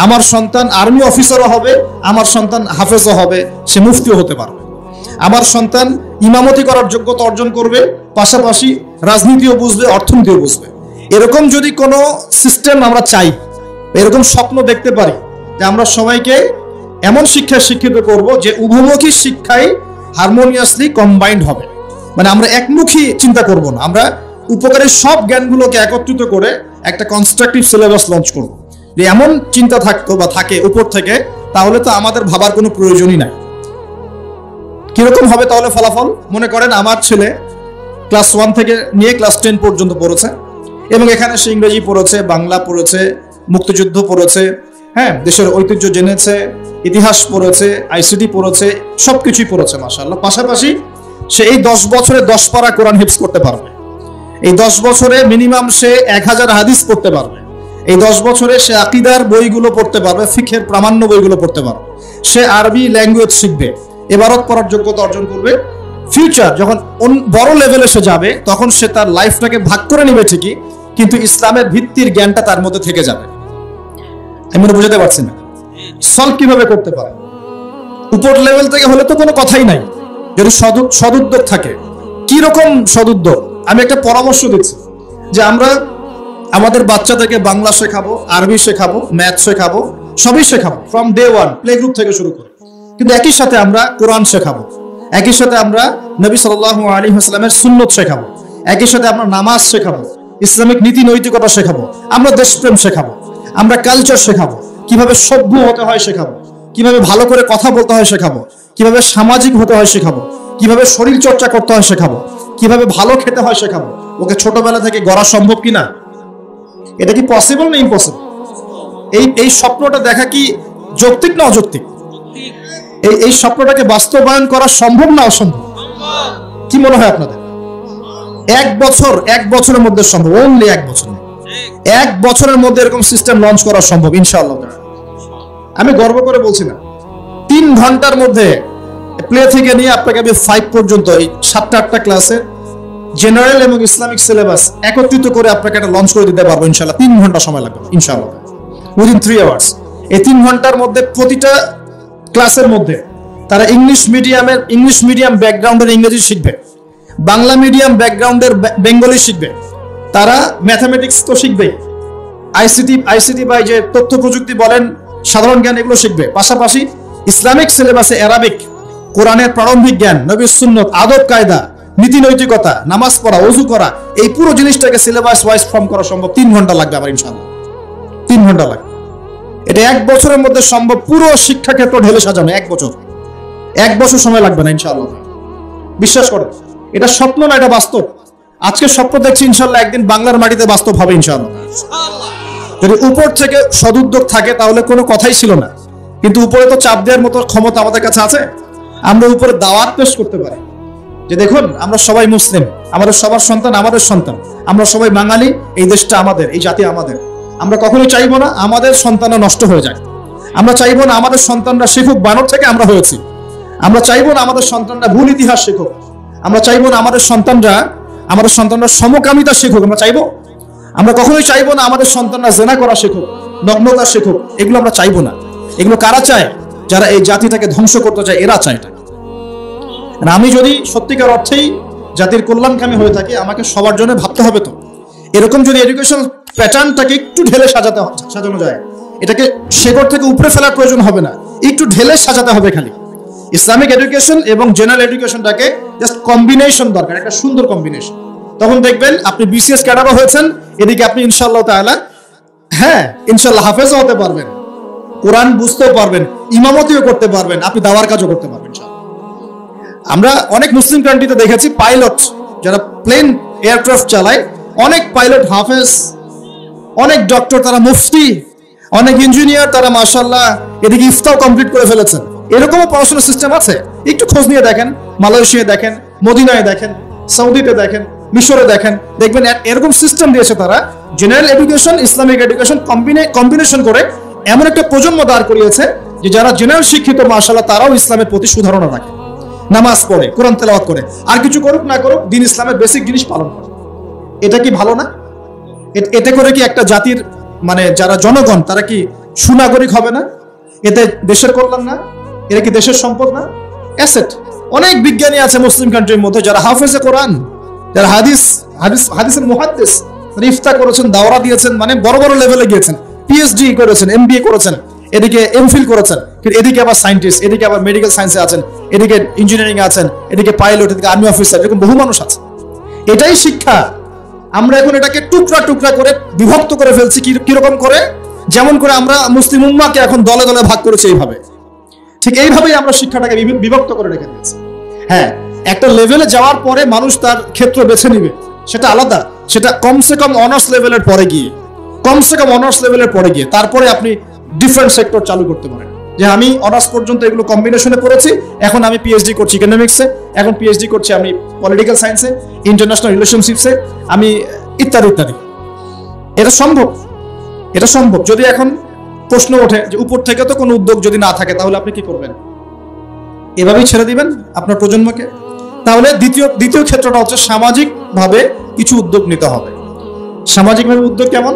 আমার সন্তান আর্মি অফিসারও হবে, আমার সন্তান হাফেজও হবে, সে মুফতিও হতে পারবে, আমার সন্তান ইমামতি করার যোগ্যতা অর্জন করবে, পাশাপাশি রাজনীতিও বুঝবে, অর্থনীতিও বুঝবে। এরকম যদি কোনো সিস্টেম আমরা চাই, এরকম স্বপ্ন দেখতে পারি যে আমরা সবাইকে এমন শিক্ষায় শিক্ষিত করব যে উভমুখী শিক্ষায় হারমোনিয়াসলি কম্বাইন্ড হবে, মানে আমরা একমুখী চিন্তা করব না, আমরা উপকারী সব জ্ঞানগুলোকে একত্রিত করে একটা কনস্ট্রাকটিভ সিলেবাস লঞ্চ করব। যে এমন চিন্তা থাকতো বা থাকে উপর থেকে, তাহলে তো আমাদের ভাবার কোনো প্রয়োজনই নাই। কিরকম হবে তাহলে ফলাফল? মনে করেন আমার ছেলে ক্লাস 1 থেকে নিয়ে ক্লাস 10 পর্যন্ত পড়েছে এবং এখানে সে ইংরেজি পড়েছে, বাংলা পড়েছে, মুক্তিযুদ্ধ পড়েছে, হ্যাঁ, দেশের ঐতিহ্য জেনেছে, ইতিহাস পড়েছে, আইসিটি পড়েছে, সবকিছুই পড়েছে মাশাআল্লাহ। পাশাপাশি সে এই 10 বছরে 10 পারা কোরআন হিফজ করতে পারবে, এই 10 বছরে মিনিমাম সে 1000 হাদিস পড়তে পারবে, এই 10 বছরে সে আকীদার বইগুলো পড়তে পারবে, ফিকহের প্রামাণ্য বইগুলো পড়তে পারবে, সে আরবি ল্যাঙ্গুয়েজ শিখবে, এবারত পড়ার যোগ্যতা অর্জন করবে। ফিউচার যখন বড় লেভেলে সে যাবে তখন সে তার লাইফটাকে ভাগ করে নেবে ঠিকই, কিন্তু ইসলামের ভিত্তির জ্ঞানটা তার মধ্যে থেকে যাবে। আমি মনে বুঝাতে পারছি না সলভ কিভাবে করতে পারে? উপর লেভেল থেকে হলে তো কোনো কথাই নাই, যদি সদুদ্যোগ থাকে। কি রকম সদুদ্যোগ? আমি একটা পরামর্শ দিচ্ছি যে আমরা আমাদের বাচ্চাদেরকে বাংলা শেখাবো, আরবি শেখাবো, ম্যাথ শেখাবো, সবই শেখাবো ফ্রম ডে 1, প্লে গ্রুপ থেকে শুরু করে। কিন্তু একই সাথে আমরা কোরআন শেখাবো, একই সাথে আমরা নবী সাল্লাল্লাহু আলাইহি ওয়াসাল্লামের সুন্নত শেখাবো, একই সাথে আমরা নামাজ শেখাবো, ইসলামিক নীতি নৈতিকতা শেখাবো, আমরা দেশপ্রেম শেখাবো, আমরা কালচার শেখাবো, কিভাবে সভ্য হতে হয় শেখাবো, কিভাবে ভালো করে কথা বলতে হয় শেখাবো, কিভাবে সামাজিক হতে হয় শেখাবো, কিভাবে শরীর চর্চা করতে হয় শেখাবো, কিভাবে ভালো খেতে হয় শেখাবো। ওকে ছোটবেলা থেকে গড়া সম্ভব কিনা? এটা কি পসিবল না ইম্পসিবল? এই স্বপ্নটা দেখা কি যৌক্তিক না অযৌক্তিক? এই স্বপ্নটাকে বাস্তবায়ন করা সম্ভব না অসম্ভব? কি মনে হয় আপনাদের? এক বছরের মধ্যে সম্ভব, অনলি 1 বছর, 1 বছরের মধ্যে এরকম সিস্টেম লঞ্চ করা সম্ভব ইনশাআল্লাহ। আমি গর্ব করে বলছি না, 3 ঘন্টার মধ্যে প্লে থেকে নিয়ে আপনাকে আমি 5 পর্যন্ত এই 7টা ক্লাসে জেনারেল এবং ইসলামিক সিলেবাস একত্রিত করে আপনাকে একটা লঞ্চ করে দিতে পারবো ইনশাআল্লাহ। 3 ঘন্টা সময় লাগবে ইনশাআল্লাহ, উইদিন 3 আওয়ার্স। এই 3 ঘন্টার মধ্যে প্রতিটা ক্লাসের মধ্যে তারা ইংলিশ মিডিয়াম ব্যাকগ্রাউন্ডের ইংরেজি শিখবে, বাংলা মিডিয়াম ব্যাকগ্রাউন্ডের বেঙ্গলি শিখবে, তারা ম্যাথামেটিক্স তো শিখবেই, আইসিটি বা যে তথ্য প্রযুক্তি বলেন, সাধারণ জ্ঞান, এগুলো শিখবে। পাশাপাশি ইসলামিক সিলেবাসে অ্যারাবিক, কোরআনের প্রারম্ভিক জ্ঞান, নবীর সুন্নত, আদব কায়দা, নীতি নৈতিকতা, নামাজ পড়া, ওযু করা, এই পুরো জিনিসটাকে সিলেবাস ওয়াইজ ফর্ম করা সম্ভব। 3 ঘন্টা লাগবে আমার ইনশাআল্লাহ, 3 ঘন্টা লাগবে। এটা 1 বছরের মধ্যে সম্ভব, পুরো শিক্ষা ক্ষেত্র ঢেলে সাজানো। 1 বছর সময় লাগবে না ইনশাআল্লাহ, বিশ্বাস করেন। এটা স্বপ্ন না, এটা বাস্তব। আজকে স্বপ্ন দেখছি, ইনশাআল্লাহ একদিন বাংলার মাটিতে বাস্তব হবে ইনশাআল্লাহ। যদি উপর থেকে সদুদ্যোগ থাকে তাহলে কোনো কথাই ছিল না, কিন্তু উপরে তো চাপ দেওয়ার মতো ক্ষমতা আমাদের কাছে আছে। আমরা উপরে দাওয়াত পেশ করতে পারি যে দেখুন আমরা সবাই মুসলিম, আমাদের সবার সন্তান আমাদের সন্তান, আমরা সবাই বাঙালি, এই দেশটা আমাদের, এই জাতি আমাদের। আমরা কখনোই চাইবো না আমাদের সন্তানরা নষ্ট হয়ে যায়, আমরা চাইবো না আমাদের সন্তানরা শিখুক বানর থেকে আমরা হয়েছি, আমরা চাইবো না আমাদের সন্তানরা ভুল ইতিহাস শিখুক, আমরা চাইবো না আমাদের সন্তানরা সমকামিতা শিখুক, আমরা চাইবো। আমরা কখনোই চাইবো না আমাদের সন্তানরা জেনা করা শিখুক, নগ্নতা শিখুক, এগুলো আমরা চাইবো না। এগুলো কারা চায়? যারা এই জাতিটাকে ধ্বংস করতে চায়, এরা চায় এটা। আমি যদি সত্যিকার অর্থেই জাতির কল্যাণকামী হয়ে থাকি, আমাকে সবার জন্য ভাবতে হবে। তো এরকম যদি এডুকেশন প্যাটার্নটাকে একটু ঢেলে সাজানো যায়, এটাকে শেকড় থেকে উপরে ফেলার প্রয়োজন হবে না, একটু ঢেলে সাজাতে হবে। খালি ইসলামিক এডুকেশন এবং জেনারেল এডুকেশনটাকে জাস্ট কম্বিনেশন দরকার, একটা সুন্দর কম্বিনেশন। তখন দেখবেন আপনি বিসিএস ক্যাডারও হয়েছেন, এদিকে আপনি ইনশাআল্লাহ তাআলা ইনশাআল্লাহ হাফেজও হতে পারবেন, কোরআন বুঝতেও পারবেন, ইমামতিও করতে পারবেন, আপনি দাওয়ার কাজও করতে পারবেন ইনশাআল্লাহ। আমরা অনেক মুসলিম কান্ট্রিতে দেখেছি পাইলট যারা প্লেন এয়ারক্রাফট চালায়, অনেক পাইলট হাফেজ, অনেক ডক্টর তারা মুফতি, অনেক ইঞ্জিনিয়ার তারা মাশাআল্লাহ এদিকে ইফতাও কমপ্লিট করে ফেলেছেন। এরকমও পড়াশোনার সিস্টেম আছে, একটু খোঁজ নিয়ে দেখেন। মালয়েশিয়ায় দেখেন, মদিনায় দেখেন, সৌদিতে দেখেন, মিশরে দেখেন, দেখবেন এরকম সিস্টেম দিয়েছে তারা, general education Islamic education combination করে এমন একটা প্রজন্ম দাঁড় করিয়েছে যে যারা জেনারেল শিক্ষিত মাশাআল্লাহ তারাও ইসলামের প্রতি সুধারণা রাখে, নামাজ পড়ে, কোরআন তেলাওয়াত করে, আর কিছু করুক না করুক দিন ইসলামের বেসিক জিনিস পালন করে। এটা কি ভালো না? এতে করে কি একটা জাতির মানে যারা জনগণ তারা কি সুনাগরিক হবে না? এতে দেশের কল্যাণ না? এটা কি দেশের সম্পদ না? অ্যাসেট। অনেক বিজ্ঞানী আছে মুসলিম কান্ট্রির মধ্যে যারা হাফেজে কোরআন, যারা হাদিসের মুহাদ্দিস, ইফতা করেছেন, দাওরা দিয়েছেন, মানে বড় বড় লেভেলে গিয়েছেন, পিএইচডি করেছেন, এমবিএ করেছেন, এদিকে এমফিল করেছেন, এদিকে আবার সায়েন্টিস্ট, এদিকে আবার মেডিকেল সায়েন্সে আছেন, এদিকে ইঞ্জিনিয়ারিং আছেন, এদিকে পাইলট, এদিকে আর্মি অফিসার, এরকম বহু মানুষ আছে। এটাই শিক্ষা। আমরা এখন এটাকে টুকরা টুকরা করে বিভক্ত করে ফেলছি। কিরকম করে? যেমন করে আমরা মুসলিম উম্মাহকে এখন দলে দলে ভাগ করেছি এইভাবে, ঠিক এইভাবেই আমরা শিক্ষাটাকে বিভক্ত করে রেখে দিয়েছি। হ্যাঁ, একটা লেভেলে যাওয়ার পরে মানুষ তার ক্ষেত্র বেছে নিবে, সেটা আলাদা। সেটা কমসে কম অনার্স লেভেলের পরে গিয়ে, তারপরে আপনি ডিফারেন্ট সেক্টর চালু করতে পারেন। যে আমি অনার্স পর্যন্ত এগুলো কম্বিনেশনে করেছি, এখন আমি পিএইচডি করছি ইকোনমিক্সে, এখন পিএইচডি করছি আমি পলিটিক্যাল সায়েন্সে, ইন্টারন্যাশনাল রিলেশনশিপসে, আমি ইত্যাদি ইত্যাদি। এটা সম্ভব। যদি এখন প্রশ্ন ওঠে যে উপর থেকে তো কোনো উদ্যোগ যদি না থাকে তাহলে আপনি কি করবেন? এভাবেই ছেড়ে দিবেন আপনার প্রজন্মকে? তাহলে দ্বিতীয় ক্ষেত্রটা হচ্ছে সামাজিকভাবে কিছু উদ্যোগ নিতে হবে। সামাজিকভাবে উদ্যোগ কেমন?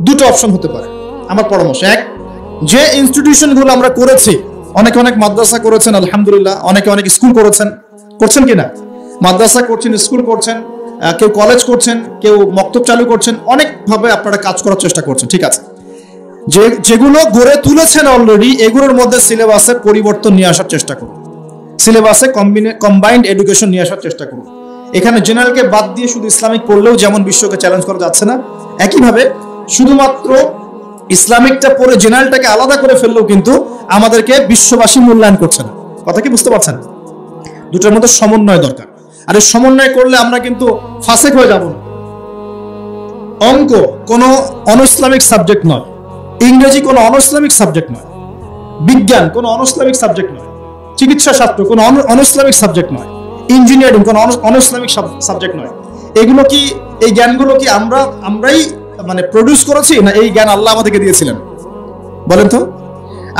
দুটো অপশন হতে পারে আমার পরামর্শ। এক, যে ইনস্টিটিউশনগুলো আমরা করেছি, অনেক মাদ্রাসা করেছেন আলহামদুলিল্লাহ, অনেক স্কুল করছেন কিনা? মাদ্রাসা করছেন, স্কুল করছেন, কেউ কলেজ করছেন, কেউ মক্তব চালু করছেন, অনেকভাবে আপনারা কাজ করার চেষ্টা করছেন, ঠিক আছে। যেগুলো গড়ে তুলেছেন অলরেডি, এগুলোর মধ্যে সিলেবাসে পরিবর্তন নিয়ে আসার চেষ্টা করুন। সিলেবাসে কম্বাইন্ড এডুকেশন নিয়ে আসার চেষ্টা করুন। এখানে জেনারেলকে বাদ দিয়ে শুধু ইসলামিক পড়লেও যেমন বিশ্বকে চ্যালেঞ্জ করা যাচ্ছে না, একইভাবে শুধুমাত্র ইসলামিকটা পড়ে জেনারেলটাকে আলাদা করে ফেললেও কিন্তু আমাদেরকে বিশ্ববাসী মূল্যায়ন করছে না। কথা কি বুঝতে পারছেন? দুটোর মধ্যে সমন্বয় দরকার। আর এই সমন্বয় করলে আমরা কিন্তু ফাসেক হয়ে যাব না। অঙ্ক কোনো অনইসলামিক সাবজেক্ট নয়, ইংরেজি কোনো অনইসলামিক সাবজেক্ট নয়, বিজ্ঞান কোনো অনইসলামিক সাবজেক্ট নয়, চিকিৎসা শাস্ত্র কোনো অনইসলামিক সাবজেক্ট নয়, ইঞ্জিনিয়ারিং কোনো অনইসলামিক সাবজেক্ট নয়। এই জ্ঞানগুলো কি আমরাই মানে প্রডিউস করেছি, না এই জ্ঞান আল্লাহ আমাদেরকে দিয়েছিলেন? বলেন তো।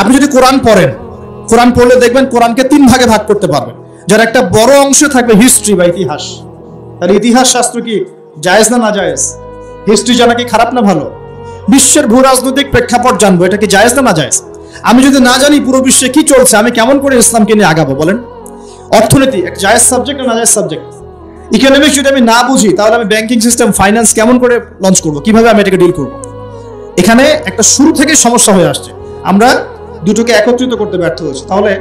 আপনি যদি কোরআন পড়লে দেখবেন কোরআনকে 3 ভাগে ভাগ করতে পারবেন। যার একটা বড় অংশে থাকবে হিস্ট্রি বা ইতিহাস। তাহলে ইতিহাস শাস্ত্র কি জায়েজ না জায়েজ? হিস্ট্রি জানা কি খারাপ না ভালো? বিশ্বের ভূ রাজনৈতিক প্রেক্ষাপট জানবো, এটা কি জায়েজ না জায়েজ? আমি যদি না জানি পুরো বিশ্বে কি চলছে, আমি কেমন করে ইসলামকে নিয়ে আগাবো বলেন? অর্থনীতি এক জায়েজ সাবজেক্ট না জায়েজ সাবজেক্ট? ইকোনমিক্স যদি আমি না বুঝি তাহলে আমি ব্যাংকিং সিস্টেম, ফাইন্যান্স কেমন করে লঞ্চ করব, কিভাবে আমি এটাকে ডিল করব? এখানে একটা শুরু থেকে সমস্যা হয়ে আসছে। আমরা দুটোকে একত্রিত করতে ব্যর্থ হয়েছি। তাহলে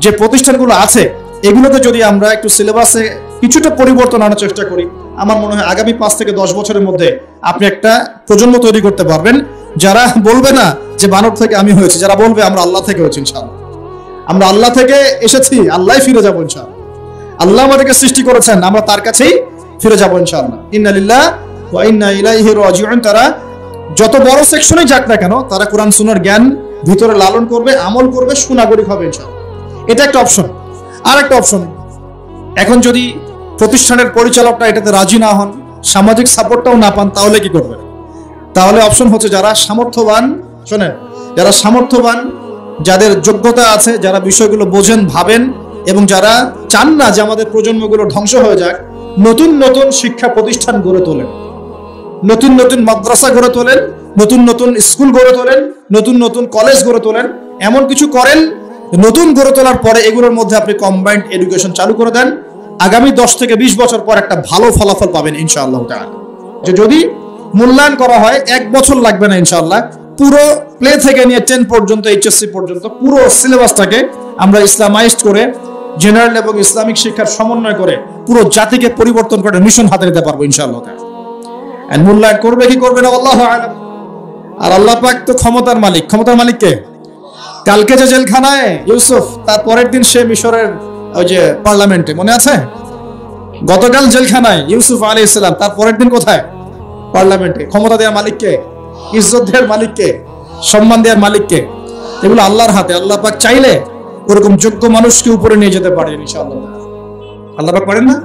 যে প্রতিষ্ঠানগুলো আছে এগুলোতে যদি আমরা একটু সিলেবাসে কিছুটা পরিবর্তন আনার চেষ্টা করি, আমার মনে হয় আগামী 5 থেকে 10 বছরের মধ্যে আপনি একটা প্রজন্ম তৈরি করতে পারবেন যারা বলবে না যে মানব থেকে আমি হয়েছি, যারা বলবে আমরা আল্লাহ থেকে হয়েছি ইনশাআল্লাহ, আমরা আল্লাহ থেকে এসেছি, আল্লাহ ফিরে যাবো ইনশাআল্লাহ, আল্লাহ আমাদেরকে সৃষ্টি করেছেন, আমরা তার কাছেই ফিরে যাবো ইনশাআল্লাহ। ইন্না লিল্লাহি ওয়া ইন্না ইলাইহি রাজিউন। তারা যত বড় সেকশনে যাক না কেন, তারা কোরআন সুন্নাহর জ্ঞান ভিতরে লালন করবে, আমল করবে, সুনাগরিক হবে ইনশাআল্লাহ। এটা একটা অপশন। আর একটা অপশন, এখন যদি প্রতিষ্ঠানের পরিচালকরা এটাতে রাজি না হন, সামাজিক সাপোর্টটাও না পান, তাহলে কি করবেন? তাহলে অপশন হচ্ছে যারা সামর্থ্যবান, শোনেন, যারা সামর্থ্যবান, যাদের যোগ্যতা আছে, যারা বিষয়গুলো বোঝেন, ভাবেন এবং যারা চান না যে আমাদের প্রজন্মগুলো ধ্বংস হয়ে যাক, নতুন নতুন শিক্ষা প্রতিষ্ঠান গড়ে তোলেন, নতুন নতুন মাদ্রাসা গড়ে তোলেন, নতুন নতুন স্কুল গড়ে তোলেন, নতুন নতুন কলেজ গড়ে তোলেন, এমন কিছু করেন। নতুন গড়ে তোলার পরে এগুলোর মধ্যে আপনি কম্বাইন্ড এডুকেশন চালু করে দেন, আগামী 10 থেকে 20 বছর পর একটা ভালো ফলাফল পাবেন ইনশাআল্লাহ তাআলা। যে যদি মূল্যায়ন করা হয় 1 বছর লাগবে না ইনশাআল্লাহ, পুরো প্লে থেকে নিয়ে 10 পর্যন্ত, এইচএসসি পর্যন্ত পুরো সিলেবাসটাকে আমরা ইসলামাইজড করে, জেনারেল এবং ইসলামিক শিক্ষার সমন্বয় করে পুরো জাতিকে পরিবর্তন করে মিশন হাতে নিতে পারবো ইনশাআল্লাহ তাআলা। এন্ড মূল্যায়ন করবে কি করবে না আল্লাহু আ'লাম। আর আল্লাহ পাক তো ক্ষমতার মালিক। ক্ষমতার মালিক কে? কালকে যে জেলখানায় ইউসুফ, তার পরের দিন সে মিশরের ওই যে পার্লামেন্টে, মনে আছে? গতকাল জেলখানায় ইউসুফ আলাইহিস সালাম, তার পরের দিন কোথায়? পার্লামেন্টে। ক্ষমতা দেওয়ার মালিক কে? ইজ্জত দেওয়ার মালিক কে? সম্মান দেওয়ার মালিক কে? এগুলো আল্লাহর হাতে। আল্লাহ পাক চাইলে ওরকম যোগ্য মানুষকে উপরে নিয়ে যেতে পারেন ইনশাআল্লাহ। আল্লাহ পাক পারেন না?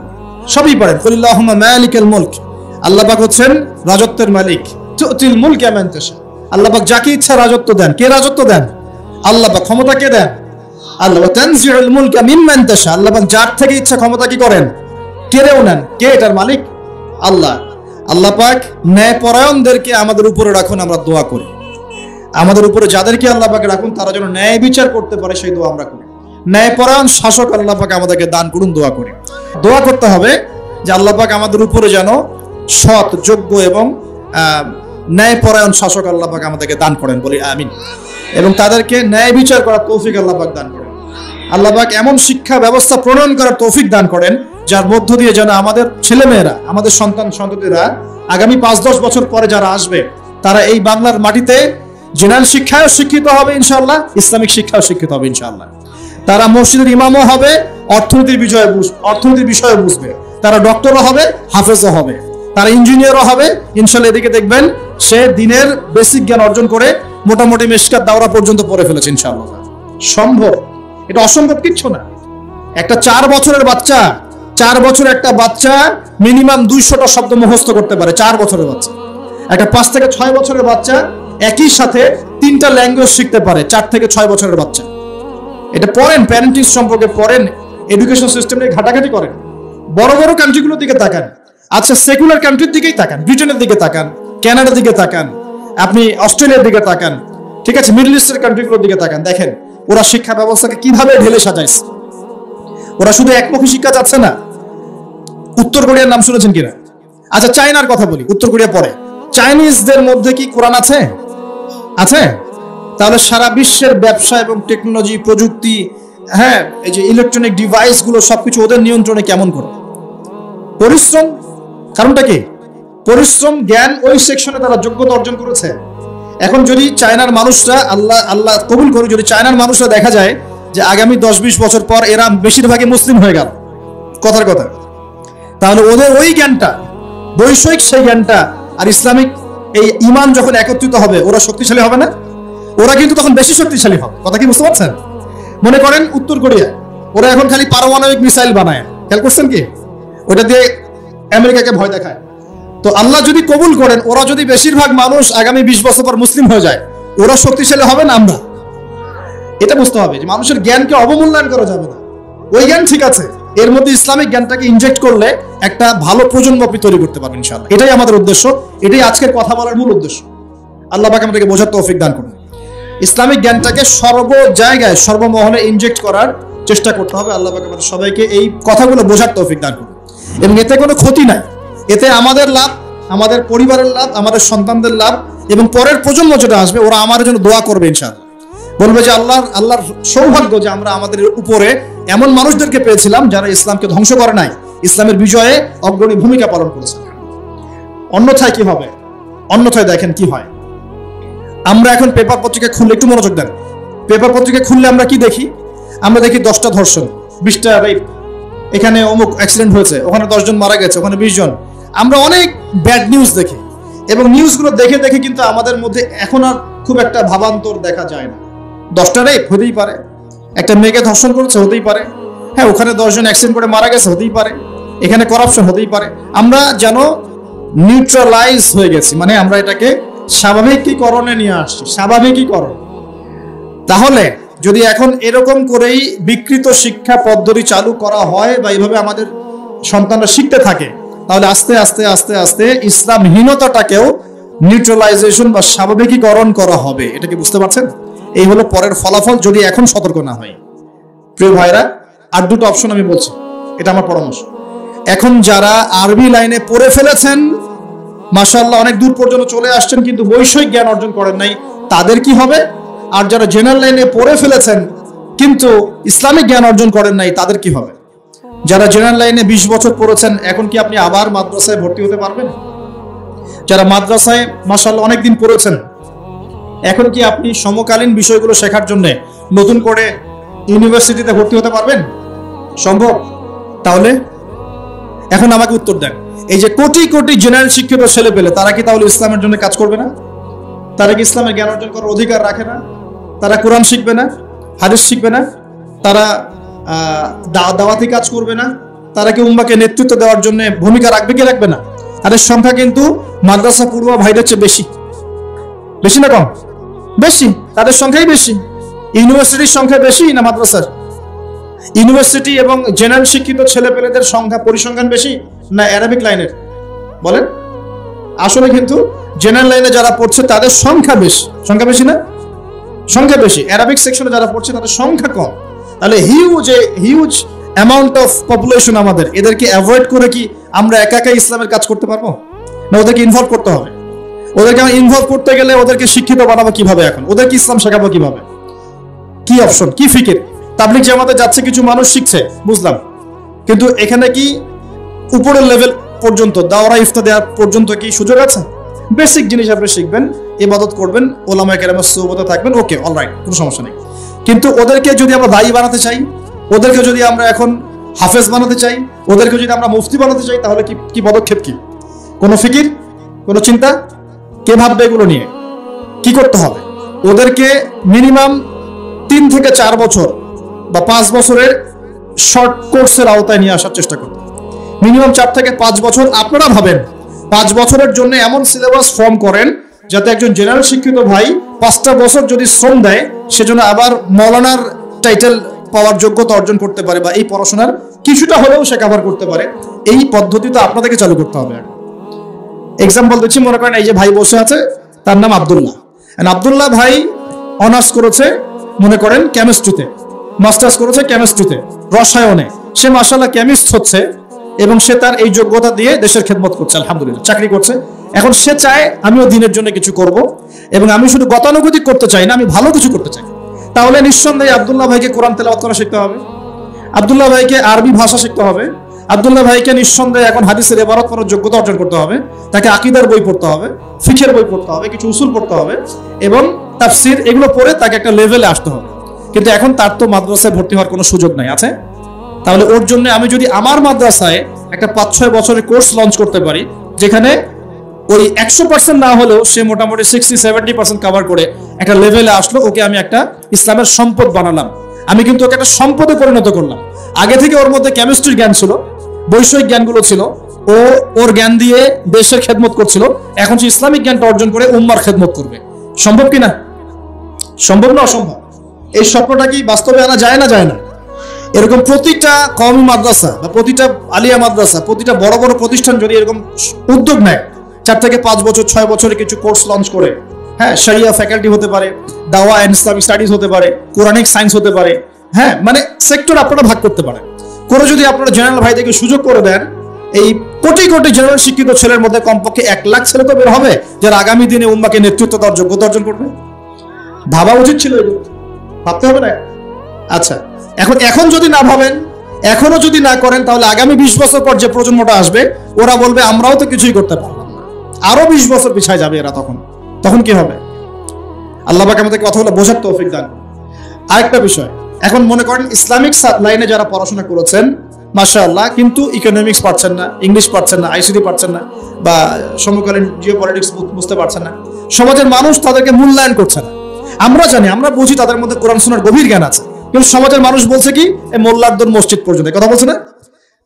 সবই পারেন। কুলিল্লাহুম্মা মালিকাল মুলক, আল্লাহ পাক হচ্ছেন রাজত্বের মালিক। তুতিল মুলকা মান তাশা, আল্লাহ পাক যাকে ইচ্ছা রাজত্ব দেন। কে রাজত্ব দেন? আল্লাহ পাক। ক্ষমতা কে দেন? আল্লাহ। ওয়া তানজিউল মুলকা মিম্মান তাশা, আল্লাহ পাক যার থেকে ইচ্ছা ক্ষমতা কি করেন? কেড়েও নেন। কে এটার মালিক? আল্লাহ। আল্লাহ পাক ন্যায়পরায়ণদেরকে আমাদের উপরে রাখুন, আমরা দোয়া করি। আমাদের উপরে যাদেরকে আল্লাহ পাক রাখুন তারা যেন ন্যায় বিচার করতে পারে, সেই দোয়া আমরা করি। ন্যায়পরায়ণ শাসক আল্লাহ পাক আমাদেরকে দান করুন, দোয়া করি। দোয়া করতে হবে যে আল্লাহ পাক আমাদের উপরে যেন সৎ, যোগ্য এবং ন্যায়পরায়ণ শাসক আল্লাহ পাক আমাদেরকে দান করেন, বলি আমিন। এবং তাদেরকে ন্যায় বিচার করার তৌফিক আল্লাহ পাক দান করেন। আল্লাহ পাক এমন শিক্ষা ব্যবস্থা প্রণয়ন করার তৌফিক দান করেন যার মধ্য দিয়ে যেন আমাদের ছেলেমেয়েরা, আমাদের সন্তান সন্ততিরা আগামী 5-10 বছর পরে যারা আসবে তারা এই বাংলার মাটিতে জেনারেল শিক্ষায় শিক্ষিত হবে ইনশাআল্লাহ, ইসলামিক শিক্ষাও শিক্ষিত হবে ইনশাআল্লাহ। তারা মসজিদের ইমামও হবে, অর্থনীতির বিষয়ে বুঝবে। তারা ডক্টরও হবে, হাফেজও হবে, তারা ইঞ্জিনিয়ারও হবে ইনশাআল্লাহ। এদিকে দেখবেন সে দিনের বেসিক জ্ঞান অর্জন করে মোটামুটি মিশকাত দাওরা পর্যন্ত পড়ে ফেলেছে ইনশাআল্লাহ। সম্ভব, এটা অসম্ভব কিচ্ছু না। একটা 4 বছরের বাচ্চা, 4 বছরের একটা বাচ্চা মিনিমাম 200টা শব্দ মুখস্থ করতে পারে। 4 বছরের বাচ্চা। একটা 5 থেকে 6 বছরের বাচ্চা একই সাথে 3টা ল্যাঙ্গুয়েজ শিখতে পারে। 4 থেকে 6 বছরের বাচ্চা। এটা পড়েন, প্যারেন্টিং সম্পর্কে পড়েন, এডুকেশন সিস্টেম নিয়ে ঘাটাঘাটি করেন। বড় বড় কান্ট্রিগুলোর দিকে তাকান। আচ্ছা, সেকুলার কান্ট্রির দিকেই তাকান, ব্রিটেনের দিকে তাকান, কানাডার দিকে তাকান, আপনি অস্ট্রেলিয়ার দিকে তাকান, ঠিক আছে, মিডল ইস্টের কান্ট্রিগুলোর দিকে তাকান। দেখেন ওরা শিক্ষা ব্যবস্থাকে কিভাবে ঢেলে সাজাইছে। ওরা শুধু একমুখী শিক্ষা চাচ্ছে না। উত্তর কোরিয়ার নাম শুনেছেন কিনা? আচ্ছা, চায়নার কথা বলি। উত্তর কোরিয়া পরে, চাইনিজদের মধ্যে কি কোরআন আছে? আছে? তাহলে সারা বিশ্বের ব্যবসা এবং টেকনোলজি, প্রযুক্তি, হ্যাঁ, এই যে ইলেকট্রনিক ডিভাইস গুলো সবকিছু ওদের নিয়ন্ত্রণে কেমন করে? পরিশ্রম। কারণটা কি? পরিশ্রম, জ্ঞান, ওই সেকশনে তারা যোগ্যতা অর্জন করেছে। এখন যদি চায়নার মানুষরা, আল্লাহ কবুল করে, যদি চায়নার মানুষরা দেখা যায় যে আগামী 10-20 বছর পর এরা বেশিরভাগই মুসলিম হয়ে গেল, কথার কথা, তাহলে ওদের ওই জ্ঞানটা, বৈষয়িক সেই জ্ঞানটা আর ইসলামিক এই ঈমান যখন একত্রিত হবে, ওরা শক্তিশালী হবে না? ওরা কিন্তু তখন বেশি শক্তিশালী হবে। কথা কি বুঝতে পারছেন? মনে করেন উত্তর কোরিয়া, ওরা এখন খালি পারমাণবিক মিসাইল বানায়, খেয়াল করছেন কি? ওটা দিয়ে আমেরিকাকে ভয় দেখায়। তো আল্লাহ যদি কবুল করেন, ওরা যদি বেশিরভাগ মানুষ আগামী 20 বছর পর মুসলিম হয়ে যায়, ওরা শক্তিশালী হবে না আমরা? এটা বুঝতে হবে যে মানুষের জ্ঞানকে অবমূল্যায়ন করা যাবে না। ওই জ্ঞান ঠিক আছে, এর মধ্যে ইসলামিক জ্ঞানটাকে ইনজেক্ট করলে একটা ভালো প্রজন্ম আপনি তৈরি করতে পারবেন ইনশাআল্লাহ। এটাই আমাদের উদ্দেশ্য, এটাই আজকের কথা বলার মূল উদ্দেশ্য। আল্লাহ পাক আমাদেরকে বোঝার তৌফিক দান করুন। ইসলামিক জ্ঞানটাকে সর্ব জায়গায়, সর্বমহলে ইনজেক্ট করার চেষ্টা করতে হবে। আল্লাহ পাক আমাদের সবাইকে এই কথাগুলো বোঝার তৌফিক দান করুন। এবং এতে কোনো ক্ষতি নাই, এতে আমাদের লাভ, আমাদের পরিবারের লাভ, আমাদের সন্তানদের লাভ, এবং পরের প্রজন্ম যেটা আসবে ওরা আমার জন্য দোয়া করবে ইনশাআল্লাহ। বলবে যে আল্লাহর সৌভাগ্য যে আমরা আমাদের উপরে এমন মানুষদেরকে পেয়েছিলাম যারা ইসলামকে ধ্বংস করে নাই, ইসলামের বিজয়ে অগ্রণী ভূমিকা পালন করেছে। অন্যথায় কি হবে? অন্যথায় দেখেন কি হয়। আমরা এখন পেপার পত্রিকা খুললে, একটু মনোযোগ দেন, পেপার পত্রিকা খুললে আমরা কি দেখি? আমরা দেখি 10টা ধর্ষণ, 20টা রেপ, এখানে অমুক অ্যাক্সিডেন্ট হয়েছে, ওখানে 10 জন মারা গেছে, ওখানে 20 জন। আমরা অনেক ব্যাড নিউজ দেখি, এবং নিউজগুলো দেখে দেখে কিন্তু আমাদের মধ্যে এখন আর খুব একটা ভাবান্তর দেখা যায় না। 10টা রেপ হতেই পারে, একটা মেয়েকে ধর্ষণ করেছে, হতেই পারে, হ্যাঁ, ওখানে 10 জন অ্যাক্সিডেন্ট করে মারা গেছে, হতেই পারে, এখানে করাপশন, হতেই পারে। আমরা যেন নিউট্রালাইজ হয়ে গেছি, মানে আমরা এটাকে স্বাভাবিকীকরণে নিয়ে আসছি, স্বাভাবিকীকরণ। তাহলে যদি এখন এরকম করেই বিকৃত শিক্ষা পদ্ধতি চালু করা হয় বা এইভাবে আমাদের সন্তানরা শিখতে থাকে, তাহলে আস্তে আস্তে আস্তে আস্তে ইসলামহীনতাটাকেও নিউট্রালাইজেশন বা স্বাভাবিকীকরণ করা হবে। এটা কি বুঝতে পারছেন? এই হলো পরের ফলাফল যদি এখন সতর্ক না হয়। প্রিয় ভাইরা, আর দুটো অপশন আমি বলছি, এটা আমার পরামর্শ। এখন যারা আরবি লাইনে পড়ে ফেলেছেন, মাশাআল্লাহ অনেক দূর পর্যন্ত চলে আসছেন, কিন্তু বৈষয়িক জ্ঞান অর্জন করেন নাই, তাদের কি হবে? আর যারা জেনারেল লাইনে পড়ে ফেলেছেন কিন্তু ইসলামিক জ্ঞান অর্জন করেন নাই, তাদের কি হবে? যারা জেনারেল লাইনে 20 বছর পড়েছেন, এখন কি আপনি আবার মাদ্রাসায় ভর্তি হতে পারবেন? যারা মাদ্রাসায় মাশাআল্লাহ অনেকদিন পড়েছেন, এখন কি আপনি সমকালীন বিষয়গুলো শেখার জন্য নতুন করে ইউনিভার্সিটিতে ভর্তি হতে পারবেন? সম্ভব? তাহলে এখন আমাকে উত্তর দেন, এই যে কোটি কোটি জেনারেল শিক্ষিত ছেলে পেলে, তারা কি তাহলে ইসলামের জন্য কাজ করবে না? তারা কি ইসলামের জ্ঞান অর্জন করার অধিকার রাখে না? তারা কোরআন শিখবে না? হাদিস শিখবে না? তারা দাওয়াতি কাজ করবে না? তারা কি উম্মাকে নেতৃত্ব দেওয়ার জন্য ভূমিকা রাখবে কি রাখবে না? তাদের সংখ্যা কিন্তু মাদ্রাসা পড়ুয়া ভাইদের চেয়ে বেশি। বেশি না কম? বেশি, তাদের সংখ্যাই বেশি। ইউনিভার্সিটির সংখ্যা বেশি না মাদ্রাসার? ইউনিভার্সিটি এবং জেনারেল শিক্ষিত ছেলেপেলেদের সংখ্যা পরিসংখ্যান বেশি না অ্যারাবিক লাইনের? বলেন। আসলে কিন্তু জেনারেল লাইনে যারা পড়ছে তাদের সংখ্যা বেশি। সংখ্যা বেশি না? সংখ্যা বেশি। অ্যারাবিক সেকশনে যারা পড়ছে তাদের সংখ্যা কম। তাহলে হিউজ অ্যামাউন্ট অফ পপুলেশন আমাদের, এদেরকে অ্যাভয়েড করে কি আমরা একা একা ইসলামের কাজ করতে পারবো না? ওদেরকে ইনভলভ করতে হবে। ওদেরকে ইনভলভ করতে গেলে ওদেরকে শিক্ষিত বানাবো কিভাবে? এখন ওদেরকে ইসলাম শেখাবো কিভাবে? কি অপশন, কি ফিকির? তাবলিগ জামাতে যাচ্ছে, কিছু মানুষ শিখছে, বুঝলাম, কিন্তু এখানে কি উপরের লেভেল পর্যন্ত দাওরা ইফতা দেওয়ার পর্যন্ত কি সুযোগ আছে? বেসিক জিনিস আপনি শিখবেন, ইবাদত করবেন, ওলামায়ে কেরামের সুহবতে থাকবেন, ওকে অলরাইট, কোনো সমস্যা নেই। কিন্তু ওদেরকে যদি আমরা দায়ী বানাতে চাই, ওদেরকে যদি আমরা এখন হাফেজ বানাতে চাই, ওদেরকে যদি আমরা মুফতি বানাতে চাই, তাহলে কি পদক্ষেপ? কি কোনো ফিকির, কোনো চিন্তা? কে ভাববে এগুলো নিয়ে? কি করতে হবে? ওদেরকে মিনিমাম 3 থেকে 4 বছর বা 5 বছরের শর্ট কোর্সের আওতায় নিয়ে আসার চেষ্টা করতে। মিনিমাম 4 থেকে 5 বছর। আপনারা ভাবেন 5 বছরের জন্য এমন সিলেবাস ফর্ম করেন যাতে একজন জেনারেল শিক্ষিত ভাই 5টা বছর যদি শ্রম দেয়, সেজন্য আবার মৌলানার টাইটেল পাওয়ার যোগ্যতা অর্জন করতে পারে, বা এই পড়াশোনার কিছুটা হলেও সে কভার করতে পারে। এই পদ্ধতিটা আপনাদেরকে চালু করতে হবে। এক্সাম্পল দিচ্ছি, মনে করেন এই যে ভাই বসে আছে, তার নাম আব্দুল্লাহ। আব্দুল্লাহ ভাই অনার্স করেছে মনে করেন কেমিস্ট্রিতে, মাস্টার্স করেছে কেমিস্ট্রিতে, রসায়নে। সে মাশাআল্লাহ কেমিস্ট হচ্ছে এবং সে তার এই যোগ্যতা দিয়ে দেশের খেদমত করছে, আলহামদুলিল্লাহ, চাকরি করছে। এখন সে চায় আমিও দিনের জন্য কিছু করব, এবং আমি শুধু গতানুগতিক করতে চাই না, আমি ভালো কিছু করতে চাই। তাহলে নিঃসন্দেহে আব্দুল্লাহ ভাইকে কোরআন তেলাওয়াত করা শিখতে হবে, আব্দুল্লাহ ভাইকে আরবি ভাষা শিখতে হবে, আব্দুল্লাহ ভাইকে নিঃসন্দেহে এখন হাদিসের ইবারত করার যোগ্যতা অর্জন করতে হবে, তাকে আকীদার বই পড়তে হবে, ফিকহের বই পড়তে হবে, কিছু উসুল পড়তে হবে এবং তাফসীর, এগুলো পড়ে তাকে একটা লেভেলে আসতে হবে। কিন্তু এখন তার তো মাদ্রাসায় ভর্তি হওয়ার কোনো সুযোগ নাই, আছে? তাহলে ওর জন্য আমি যদি আমার মাদ্রাসায় একটা 5-6 বছরের কোর্স লঞ্চ করতে পারি, যেখানে ওই 100% না হলেও সে মোটামুটি 60-70% কভার করে একটা লেভেলে আসলো, ওকে আমি একটা ইসলামের সম্পদ বানালাম। আমি কিন্তু ওকে একটা সম্পদে পরিণত করলাম। আগে থেকে ওর মধ্যে কেমিস্ট্রির জ্ঞান ছিল, বৈষয়িক জ্ঞানগুলো ছিল, ওর জ্ঞান দিয়ে দেশের খেদমত করছিল। এখন সে ইসলামিক জ্ঞানটা অর্জন করে উম্মার খেদমত করবে। সম্ভব কি না? সম্ভব না অসম্ভব? এই স্বপ্নটা কি বাস্তবে আনা যায় না? যায় না? এরকম প্রতিটা কওমি মাদ্রাসা বা প্রতিটা আলিয়া মাদ্রাসা, প্রতিটা বড় বড় প্রতিষ্ঠান যদি এরকম উদ্যোগ নেয়, 4 থেকে 5 বছর 6 বছরে কিছু কোর্স লঞ্চ করে, হ্যাঁ, শরিয়া ফ্যাকাল্টি হতে পারে, দাওয়া এন্ড ইসলামিক স্টাডিজ হতে পারে, কোরআনিক সায়েন্স হতে পারে, হ্যাঁ, মানে সেক্টর আপনারা ভাগ করতে পারেন করে যদি আপনারা জেনারেল ভাইদেরকে সুযোগ করে দেন, এই কোটি কোটি জেনারেল শিক্ষিত ছেলের মধ্যে কমপক্ষে 1 লাখ ছেলে তো বের হবে যারা আগামী দিনে উম্মাকে নেতৃত্ব দেওয়ার যোগ্যতা অর্জন করবে। ভাবা উচিত ছিল, এগুলো ভাবতে হবে না? আচ্ছা, এখন যদি না ভাবেন, এখনো যদি না করেন, তাহলে আগামী 20 বছর পর যে প্রজন্মটা আসবে, ওরা বলবে আমরাও তো কিছুই করতে পারলাম না। আরো 20 বছর পিছায় যাবে এরা। তখন কি হবে? আল্লাহ পাক আমাদেরকে কথাগুলো বোঝার তৌফিক দান করুন। আরেকটা বিষয়, এখন মনে করেন ইসলামিক লাইনে যারা পড়াশোনা করেছেন মাশাআল্লাহ, কিন্তু ইকোনমিক্স পারছেন না, ইংলিশ পারছেন না, আইসিটি পারছেন না, বা সমকালীন জিওপলিটিক্স বুঝতে পারছেন না, সমাজের মানুষ তাদেরকে মূল্যায়ন করছে না। আমরা জানি, আমরা বুঝি তাদের মধ্যে কোরআন শোনার গভীর জ্ঞান আছে, কিন্তু সমাজের মানুষ বলছে কি, এই মোল্লারদের মসজিদ পর্যন্ত কথা বলছে না,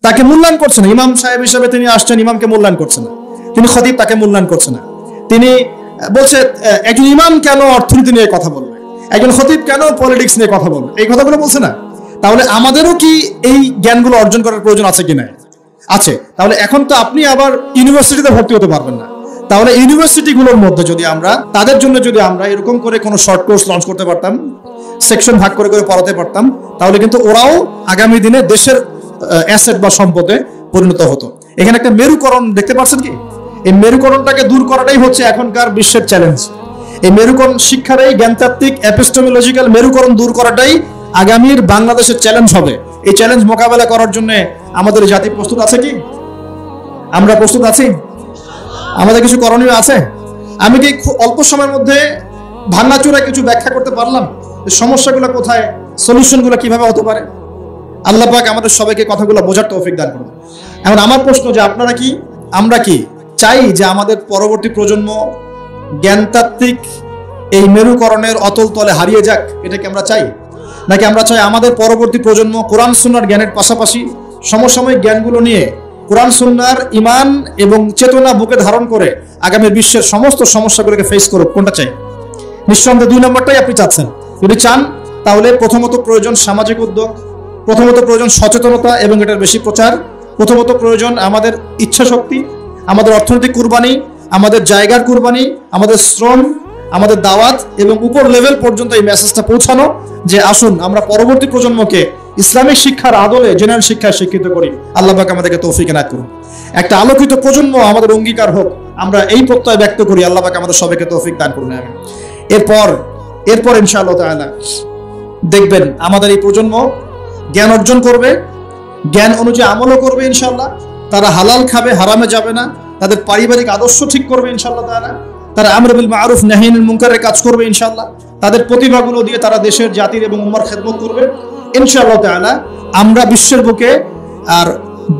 তাকে মূল্যায়ন করছে না। ইমাম সাহেব হিসেবে তিনি আসছেন, ইমামকে মূল্যায়ন করছে না। তিনি খতিব, তাকে মূল্যায়ন করছে না। তিনি বলছে একজন ইমাম কেন অর্থনীতি নিয়ে কথা বলবে, একজন খতিব কেন পলিটিক্স নিয়ে কথা বলবে, এই কথাগুলো বলছে না। তাহলে আমাদেরও কি এই জ্ঞানগুলো অর্জন করার প্রয়োজন আছে কি না? আছে। তাহলে এখন তো আপনি আবার ইউনিভার্সিটিতে ভর্তি হতে পারবেন না। তাহলে ইউনিভার্সিটিগুলোর মধ্যে যদি আমরা তাদের জন্য এরকম করে কোনো শর্ট কোর্স লঞ্চ করতে পারতাম, সেকশন ভাগ করে পড়াতে পারতাম, তাহলে কিন্তু ওরাও আগামী দিনে দেশের অ্যাসেট বা সম্পদে পরিণত হতো। এখানে একটা মেরুকরণ দেখতে পাচ্ছেন কি? এই মেরুকরণটাকে দূর করাটাই হচ্ছে এখনকার বিশ্বের চ্যালেঞ্জ। এই মেরুকরণ শিক্ষার, এই জ্ঞানতাত্ত্বিক এপিস্টেমোলজিক্যাল মেরুকরণ দূর করাটাই আগামীর বাংলাদেশের চ্যালেঞ্জ হবে। এই চ্যালেঞ্জ মোকাবেলা করার জন্য আমাদের জাতি প্রস্তুত আছে কি? আমরা প্রস্তুত আছি? আমাদের কিছু করণীয় আছে? আমি কি অল্প সময়ের মধ্যে ভাঙাচোরা কিছু ব্যাখ্যা করতে পারলাম সমস্যাগুলো কোথায়, সলিউশনগুলো কিভাবে হতে পারে? আল্লাহ পাক আমাদের সবাইকে কথাগুলো বোঝার তৌফিক দান করুন। এখন আমার প্রশ্ন যে আপনারা কি, আমরা কি চাই যে আমাদের পরবর্তী প্রজন্ম জ্ঞানতাত্ত্বিক এই মেরুকরণের অতল তলে হারিয়ে যাক? এটা কি আমরা চাই? নাকি আমরা চাই আমাদের পরবর্তী প্রজন্ম কোরআন সুন্নাহর জ্ঞানের পাশাপাশি সমসাময়িক জ্ঞানগুলো নিয়ে কোরআন সুন্নাহর ঈমান এবং চেতনা বুকে ধারণ করে আগামী বিশ্বের সমস্ত সমস্যাগুলোকে ফেস করুক, কোনটা চাই? নিঃসন্দেহে 2 নম্বরটাই আপনি চাচ্ছেন। যদি চান তাহলে প্রথমত প্রয়োজন সামাজিক উদ্যোগ, প্রথমত প্রয়োজন সচেতনতা এবং এটার বেশি প্রচার, প্রথমত প্রয়োজন আমাদের ইচ্ছা শক্তি, আমাদের অর্থনৈতিক কুরবানি, আমাদের জায়গার কুরবানি, আমাদের শ্রম, আমাদের দাওয়াত এবং উপর লেভেল পর্যন্ত এই মেসেজটা পৌঁছানো যে আসুন আমরা পরবর্তী প্রজন্মকে ইসলামিক শিক্ষার আদলে জেনারেল শিক্ষায় শিক্ষিত করি। আল্লাহ পাক আমাদেরকে তৌফিক এনায়েত করুন। একটা আলোকিত প্রজন্ম আমাদের অঙ্গীকার হোক, আমরা এই প্রত্যয় ব্যক্ত করি। আল্লাহ পাক আমাদের সবাইকে তৌফিক দান করুন। আমিন। এরপর ইনশাআল্লাহ তাআলা দেখবেন আমাদের এই প্রজন্ম জ্ঞান অর্জন করবে, জ্ঞান অনুযায়ী আমলও করবে ইনশাআল্লাহ। তারা হালাল খাবে, হারামে যাবে না। তাদের পারিবারিক আদর্শ ঠিক করবে ইনশাআল্লাহ তাআলা। তারা আমর বিল মারুফ নাহি আনিল মুনকারের কাজ করবে ইনশাআল্লাহ। তাদের প্রতিভাগুলো দিয়ে তারা দেশের, জাতির এবং উম্মার খেদমত করবে ইনশাআল্লাহ তাআলা। আমরা বিশ্বের বুকে আর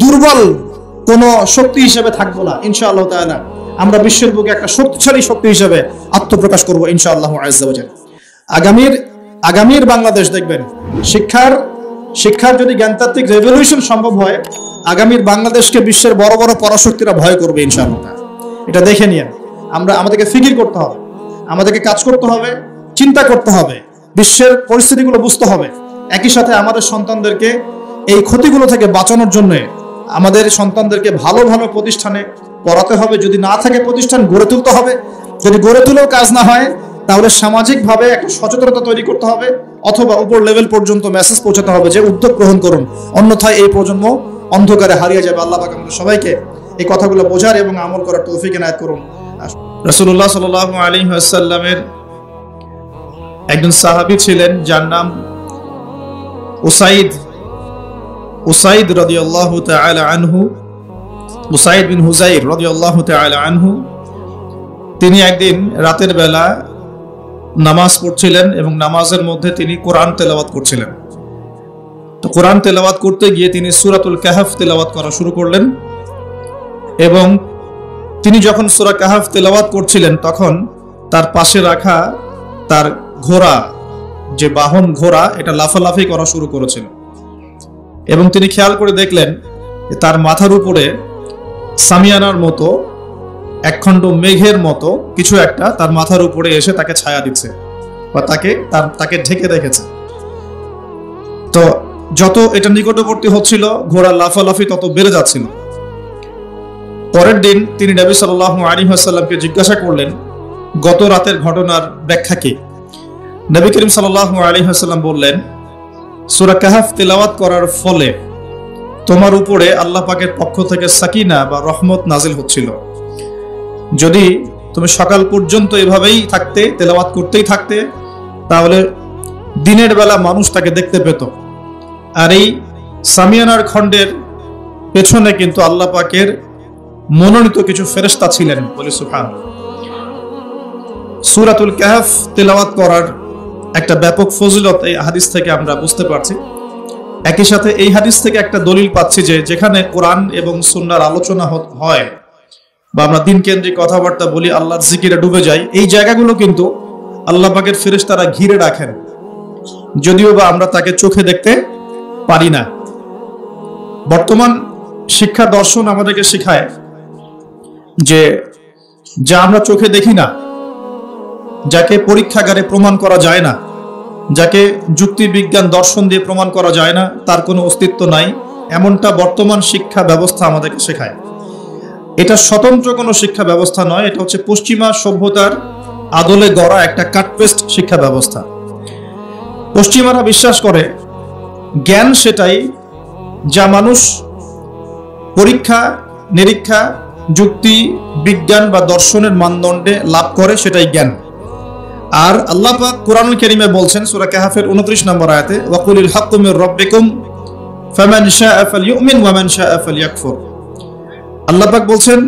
দুর্বল কোন শক্তি হিসেবে থাকবো না ইনশাআল্লাহ তাআলা। আমরা বিশ্বের বুকে একটা শক্তিশালী শক্তি হিসেবে আত্মপ্রকাশ করবো ইনশাআল্লাহ আযজা ওয়া জাল। আগামীর বাংলাদেশ দেখবেন শিক্ষার যদি জ্ঞানতাত্ত্বিক রেভলিউশন সম্ভব হয়, আগামীর বাংলাদেশকে বিশ্বের বড় বড় পরাশক্তিরা ভয় করবে ইনশাআল্লাহ। এটা দেখে নিন। আমাদেরকে ফিকির করতে হবে, আমাদেরকে কাজ করতে হবে, চিন্তা করতে হবে, বিশ্বের পরিস্থিতিগুলো বুঝতে হবে। একই সাথে আমাদের সন্তানদেরকে এই ক্ষতিগুলো থেকে বাঁচানোর জন্য আমাদের সন্তানদেরকে ভালো ভালো প্রতিষ্ঠানে পড়াতে হবে। যদি না থাকে প্রতিষ্ঠান, গড়ে তুলতে হবে। যদি গড়ে তুলেও কাজ না হয় তাহলে সামাজিকভাবে একটা সচেতনতা তৈরি করতে হবে, অথবা উপর লেভেল পর্যন্ত মেসেজ পৌঁছাতে হবে যে উদ্যোগ গ্রহণ করুন, অন্যথায় এই প্রজন্ম অন্ধকারে হারিয়ে যাবে। আল্লাহ পাক আমাদের সবাইকে এই কথাগুলো বোঝার এবং আমল করার তৌফিক এনায়েত করুন। রাসূলুল্লাহ সাল্লাল্লাহু আলাইহি ওয়াসাল্লামের একজন সাহাবী ছিলেন যার নাম উসাইদ রাদিয়াল্লাহু তাআলা আনহু, উসাইদ বিন হুযাইর রাদিয়াল্লাহু তাআলা আনহু। তিনি একদিন রাতের বেলা নামাজ পড়ছিলেন এবং নামাজের মধ্যে তিনি কোরআন তেলাওয়াত করছিলেন। তো কোরআন তেলাওয়াত করতে গিয়ে তিনি সূরাতুল কাহফ তেলাওয়াত করা শুরু করলেন এবং তিনি যখন সূরা কাহফ তেলাওয়াত করছিলেন তখন তার পাশে রাখা তার ঘোড়া, যে বাহন ঘোড়া, এটা লাফালাফি করা শুরু করেছিল এবং তিনি খেয়াল করে দেখলেন তার মাথার উপরে সামিয়ানার মতো একখণ্ড মেঘের মতো কিছু একটা তার মাথার উপরে এসে তাকে ছায়া দিচ্ছে বা তাকে ঢেকে রেখেছে। তো যত এটা নিকটবর্তী হচ্ছিল ঘোড়ার লাফালাফি তত বেড়ে যাচ্ছিল। পরের দিন তিনি নবী সাল্লাল্লাহু আলাইহি ওয়াসাল্লামকে জিজ্ঞাসা করলেন গত রাতের ঘটনার ব্যাখ্যা কি। নবী করিম সাল্লাল্লাহু আলাইহি ওয়াসাল্লাম বললেন, সূরা কাহফ তেলাওয়াত করার ফলে তোমার উপরে আল্লাহ পাকের পক্ষ থেকে সাকিনা বা রহমত নাজিল হচ্ছিল। যদি তুমি সকাল পর্যন্ত এভাবেই থাকতে, তেলাওয়াত করতেই থাকতে, তাহলে দিনের বেলা মানুষ তাকে দেখতে পেত। আর এই সামিয়ানার খণ্ডের পেছনে কিন্তু আল্লাহ পাকের মনোনীত কিছু ফেরেশতা ছিলেন। বলি সুবহানাল্লাহ। সূরাতুল কাহফ তেলাওয়াত করার একটা ব্যাপক ফজিলত এই হাদিস থেকে আমরা বুঝতে পারছি। একই সাথে এই হাদিস থেকে একটা দলিল পাচ্ছি যে যেখানে কোরআন এবং সুন্নাহর আলোচনা হয় বা আমরা দিন কেন্দ্রিক কথাবার্তা বলি, আল্লাহর জিকিরে ডুবে যাই, এই জায়গাগুলো কিন্তু আল্লাহ পাকের ফেরেশতারা ঘিরে রাখেন, যদিও বা আমরা তাকে চোখে দেখতে পারি না। বর্তমান শিক্ষা দর্শন আমাদেরকে শেখায় যে যা আমরা চোখে দেখি না, যাকে পরীক্ষাগারে প্রমাণ করা যায় না, যাকে যুক্তি বিজ্ঞান দর্শন দিয়ে প্রমাণ করা যায় না, তার কোনো অস্তিত্ব নাই, এমনটা বর্তমান শিক্ষা ব্যবস্থা আমাদেরকে শেখায়। এটা স্বতন্ত্র কোনো শিক্ষা ব্যবস্থা নয়, এটা হচ্ছে পশ্চিমা সভ্যতার আদলে গড়া একটা কাটপেস্ট শিক্ষা ব্যবস্থা। পশ্চিমারা বিশ্বাস করে জ্ঞান সেটাই যা মানুষ পরীক্ষা নিরীক্ষা, যুক্তি বিজ্ঞান বা দর্শনের মানদণ্ডে লাভ করে, সেটাই জ্ঞান। আর আল্লাহ পাক কোরআনুল কারীমে বলছেন সূরা কাহফের 29 নম্বর আয়াতে, ওয়াকুলিল হাক্কু মির রাব্বিকুম ফামান শাআ ফালইউমিন ওয়া মান শাআ ফালইয়াকফুর। আল্লাহ পাক বলছেন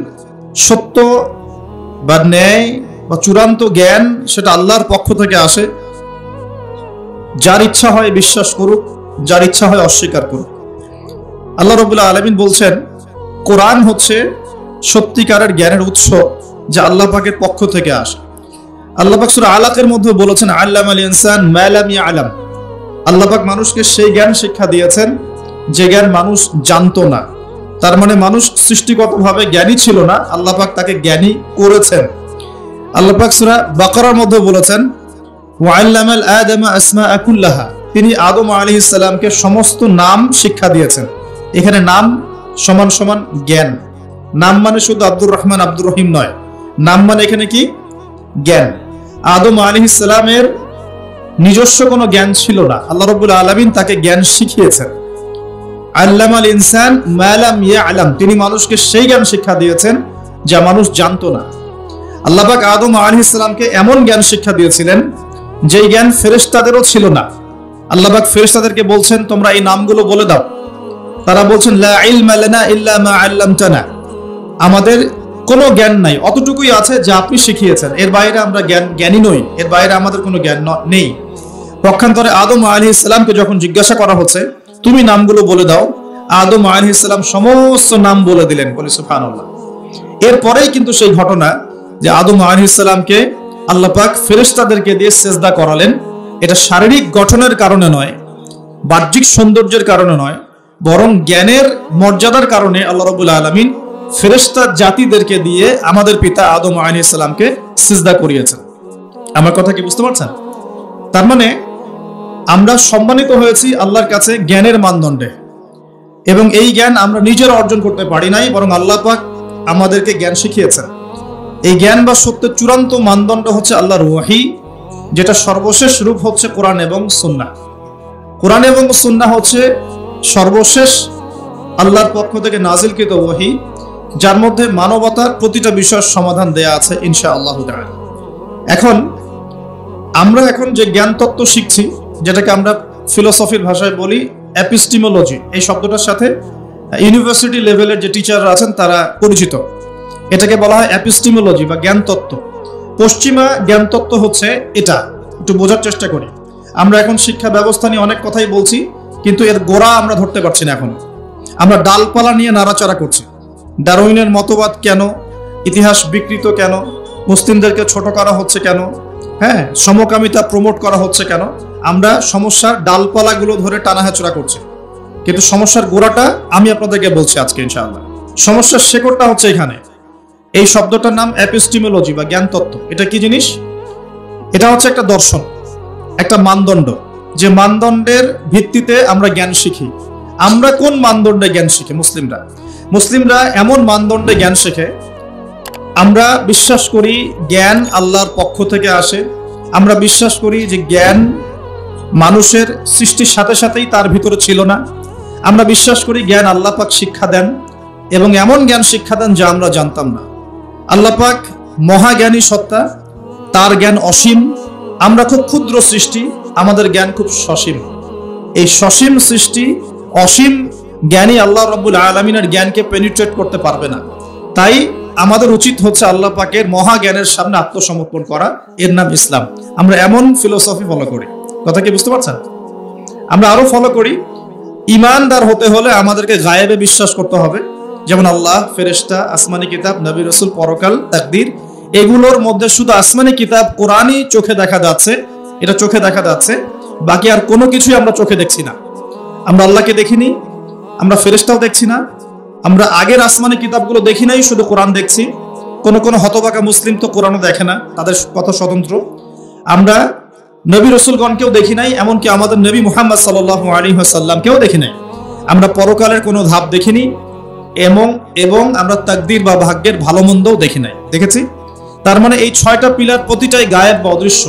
সত্য বা ন্যায় বা চূড়ান্ত জ্ঞান সেটা আল্লাহর পক্ষ থেকে আসে। যার ইচ্ছা হয় বিশ্বাস করুক, যার ইচ্ছা হয় অস্বীকার করুক। আল্লাহ রাব্বুল আলামিন বলছেন কোরআন হচ্ছে সত্যিকারের জ্ঞানের উৎস যা আল্লাহ পাকের পক্ষ থেকে আসে। আল্লাহ পাক সূরা আলাকের মধ্যে বলেছেন আল্লামাল ইনসান মা লাম ইয়ালাম। আল্লাহ পাক মানুষকে সেই জ্ঞান শিক্ষা দিয়েছেন যে জ্ঞান মানুষ জানতো না। তার মানে মানুষ সৃষ্টিগতভাবে জ্ঞানী ছিল না, আল্লাহ পাক তাকে জ্ঞানী করেছেন। আল্লাহ পাক সূরা বাকারার মধ্যে বলেছেন, ওয়াল্লামাল আদামা আসমাআ কুল্লাহা, তিনি আদম আলাইহিস সালামকে সমস্ত নাম শিক্ষা দিয়েছেন। এখানে নাম সমান সমান জ্ঞান। নাম মানে শুধু আব্দুর রহমান আব্দুর রহিম নয়, নাম মানে এখানে কি জ্ঞান। আদম আলাইহিস সালামের নিজস্ব কোনো জ্ঞান ছিল না, আল্লাহ রাব্বুল আলামিন তাকে জ্ঞান শিখিয়েছেন। আল্লামাল ইনসান মা লাম ইয়ালাম, তিনি মানুষকে সেই জ্ঞান শিক্ষা দিয়েছেন যা মানুষ জানতো না। আল্লাহ পাক আদম আলাইহিস সালামকে এমন জ্ঞান শিক্ষা দিয়েছিলেন যেই জ্ঞান ফেরেশতাদেরও ছিল না। আল্লাহ পাক ফেরেশতাদেরকে বলছেন, তোমরা এই নামগুলো বলে দাও। তারা বলছেন, লা ইলমা লানা ইল্লা মা আল্লামতানা, আমাদের কোনো জ্ঞান নাই, অতটুকুই আছে যা আপনি শিখিয়েছেন, এর বাইরে আমরা জ্ঞানী নই, এর বাইরে আমাদের কোনো জ্ঞান নেই। পক্ষান্তরে আদম আলাইহিস সালামকে যখন জিজ্ঞাসা করা হচ্ছে, তুমি নামগুলো বলে দাও, আদম আলাইহিস সালাম সমস্ত নাম বলে দিলেন। বলি সুবহানাল্লাহ। এরপরেই কিন্তু সেই ঘটনা যে আদম আলাইহিস সালামকে আল্লাহ পাক ফেরেশতাদেরকে দিয়ে সেজদা করালেন, এটা শারীরিক গঠনের কারণে নয়, বাহ্যিক সৌন্দর্যের কারণে নয়, বরং জ্ঞানের মর্যাদার কারণে আল্লাহ রাব্বুল আলামিন ফেরেশতা জাতিদেরকে দিয়ে আমাদের পিতা আদম আলাইহিস সালামকে সিজদা করিয়েছেন। আমার কথা কি বুঝতে পারছেন? তার মানে আমরা সম্মানিত হয়েছি আল্লাহর কাছে জ্ঞানের মানদণ্ডে, এবং এই জ্ঞান আমরা নিজেরা অর্জন করতে পারি নাই, বরং আল্লাহ পাক আমাদেরকে জ্ঞান শিখিয়েছেন। এই জ্ঞান বা সত্যের চূড়ান্ত মানদণ্ড হচ্ছে আল্লাহর ওয়াহি, যেটা সর্বশেষ রূপ হচ্ছে কোরআন এবং সুন্নাহ। কোরআন এবং সুন্নাহ হচ্ছে সর্বশেষ আল্লাহর পক্ষ থেকে নাজিলকৃত ওয়াহি, যার মধ্যে মানবতার প্রতিটা বিষয়ের সমাধান দেয়া আছে ইনশাআল্লাহ তাআলা। এখন আমরা যে জ্ঞান তত্ত্ব শিখছি, যেটাকে আমরা ফিলোসফির ভাষায় বলি এপিস্টিমোলজি, এই শব্দটার সাথে ইউনিভার্সিটি লেভেলের যে টিচাররা আছেন তারা পরিচিত। এটাকে বলা হয় এপিস্টিমোলজি বা জ্ঞান তত্ত্ব। পশ্চিমা জ্ঞান তত্ত্ব হচ্ছে এটা, একটু বোঝার চেষ্টা করি। আমরা এখন শিক্ষা ব্যবস্থা নিয়ে অনেক কথাই বলছি, কিন্তু এর গোড়া আমরা ধরতে পারছি না। এখন আমরা ডালপালা নিয়ে নাড়াচাড়া করছি। ডারউইনের মতবাদ কেন, ইতিহাস বিকৃত কেন, মুসলিমদেরকে ছোট করা হচ্ছে কেন, হ্যাঁ, সমকামিতা প্রমোট করা হচ্ছে কেন, আমরা সমস্যার ডালপালাগুলো ধরে টানাহেচড়া করছি, কিন্তু সমস্যার গোড়াটা আমি আপনাদেরকে বলছি আজকে ইনশাআল্লাহ। সমস্যার শেকড়টা হচ্ছে এখানে। এই শব্দটার নাম এপিস্টিমোলজি বা জ্ঞান তত্ত্ব। এটা কি জিনিস? এটা হচ্ছে একটা দর্শন, একটা মানদণ্ড, যে মানদণ্ডের ভিত্তিতে আমরা জ্ঞান শিখি। আমরা কোন মানদণ্ডে জ্ঞান শিখি? মুসলিমরা এমন মানদণ্ডে জ্ঞান শেখে, আমরা বিশ্বাস করি জ্ঞান আল্লাহর পক্ষ থেকে আসে। আমরা বিশ্বাস করি যে জ্ঞান মানুষের সৃষ্টির সাথে সাথেই তার ভিতরে ছিল না। আমরা বিশ্বাস করি জ্ঞান আল্লাহ পাক শিক্ষা দেন, এবং এমন জ্ঞান শিক্ষা দেন যা আমরা জানতাম না। আল্লাহ পাক মহাজ্ঞানী সত্তা, তার জ্ঞান অসীম। আমরা খুব ক্ষুদ্র সৃষ্টি, আমাদের জ্ঞান খুব সসীম। এই সসীম সৃষ্টি অসীম জ্ঞানী আল্লাহ রাব্বুল আলামিনের জ্ঞানকে পেনিট্রেট করতে পারবে না। তাই আমাদের উচিত হচ্ছে আল্লাহ পাকের মহাজ্ঞানের সামনে আত্মসমর্পণ করা, এর নাম ইসলাম। আমরা এমন ফিলোসফি ফলো করি। কথা কি বুঝতে পারছেন? আমরা আরো ফলো করি, ইমানদার হতে হলে আমাদেরকে গায়েবে বিশ্বাস করতে হবে, যেমন আল্লাহ, ফেরেশতা, আসমানি কিতাব, নবী রাসূল, পরকাল, তাকদীর। এগুলোর মধ্যে শুধু আসমানি কিতাব কোরআনই চোখে দেখা যাচ্ছে, এটা চোখে দেখা যাচ্ছে, বাকি আর কোনো কিছুই আমরা চোখে দেখছি না। আমরা আল্লাহকে দেখিনি, আমরা ফেরেশতাও দেখছি না, আমরা আগের আসমানি কিতাবগুলো দেখি নাই, শুধু কোরআন দেখছি। কোন হতবাকা মুসলিম তো কোরআনও দেখে না, তাদের কথা স্বতন্ত্র। আমরা নবী রাসূলগণকেও দেখি নাই, এমনকি আমাদের নবী মুহাম্মদ সাল্লাল্লাহু আলাইহি ওয়াসাল্লামকেও দেখি নাই। আমরা পরকালের কোনো ধাপ দেখিনি, এবং আমরা তাকদীর বা ভাগ্যের ভালো মন্দও দেখি নাই, দেখেছি। তার মানে এই 6টা পিলার প্রতিটাই গায়েব বা অদৃশ্য।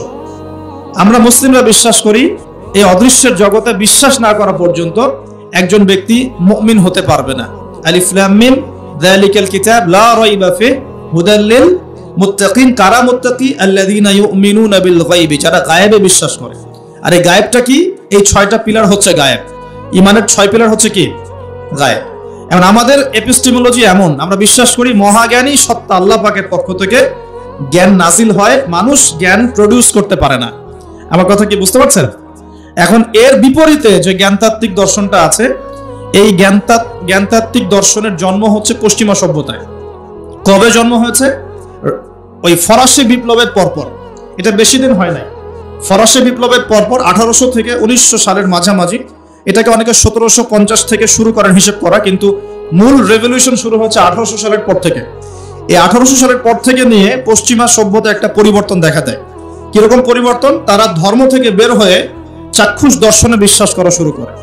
আমরা মুসলিমরা বিশ্বাস করি এই অদৃশ্যের জগতে বিশ্বাস না করা পর্যন্ত একজন ব্যক্তি মুমিন হতে পারবে না। আলিফ লাম মিম যালিকাল কিতাব লা রাইবা ফিহি হুদাল লিল মুত্তাকিন। কারা মুত্তাকি? আল্লাযীনা ইউমিনুনা বিল গায়বি, যারা গায়েবে বিশ্বাস করে। আর এই গায়েবটা কি? এই 6টা পিলার হচ্ছে গায়েব। ঈমানের 6 পিলার হচ্ছে কি? গায়েব। এখন আমাদের এপিস্টিমোলজি এমন, আমরা বিশ্বাস করি মহাজ্ঞানী সত্তা আল্লাহ পাকের পক্ষ থেকে জ্ঞান নাজিল হয়, মানুষ জ্ঞান প্রডিউস করতে পারে না। আমার কথা কি বুঝতে পারছেন? এখন এর বিপরীতে যে জ্ঞানতাত্ত্বিক দর্শনটা আছে, এই জ্ঞানতাত্ত্বিক দর্শনের জন্ম হচ্ছে পশ্চিমা সভ্যতায়। কবে জন্ম হয়েছে? ওই ফরাসি বিপ্লবের পরপর। এটা বেশি দিন হয় নাই। ফরাসি বিপ্লবের পরপর 1800 থেকে 1900 সালের মাঝামাঝি এটাকে অনেকে 1750 থেকে শুরু করেন হিসেব করা, কিন্তু মূল রেভলিউশন শুরু হচ্ছে 1800 সালের পর থেকে। এই 1800 সালের পর থেকে নিয়ে পশ্চিমা সভ্যতা একটা পরিবর্তন দেখা দেয়। কিরকম পরিবর্তন? তারা ধর্ম থেকে বের হয়ে চাক্ষুষ দর্শনে বিশ্বাস করা শুরু করে।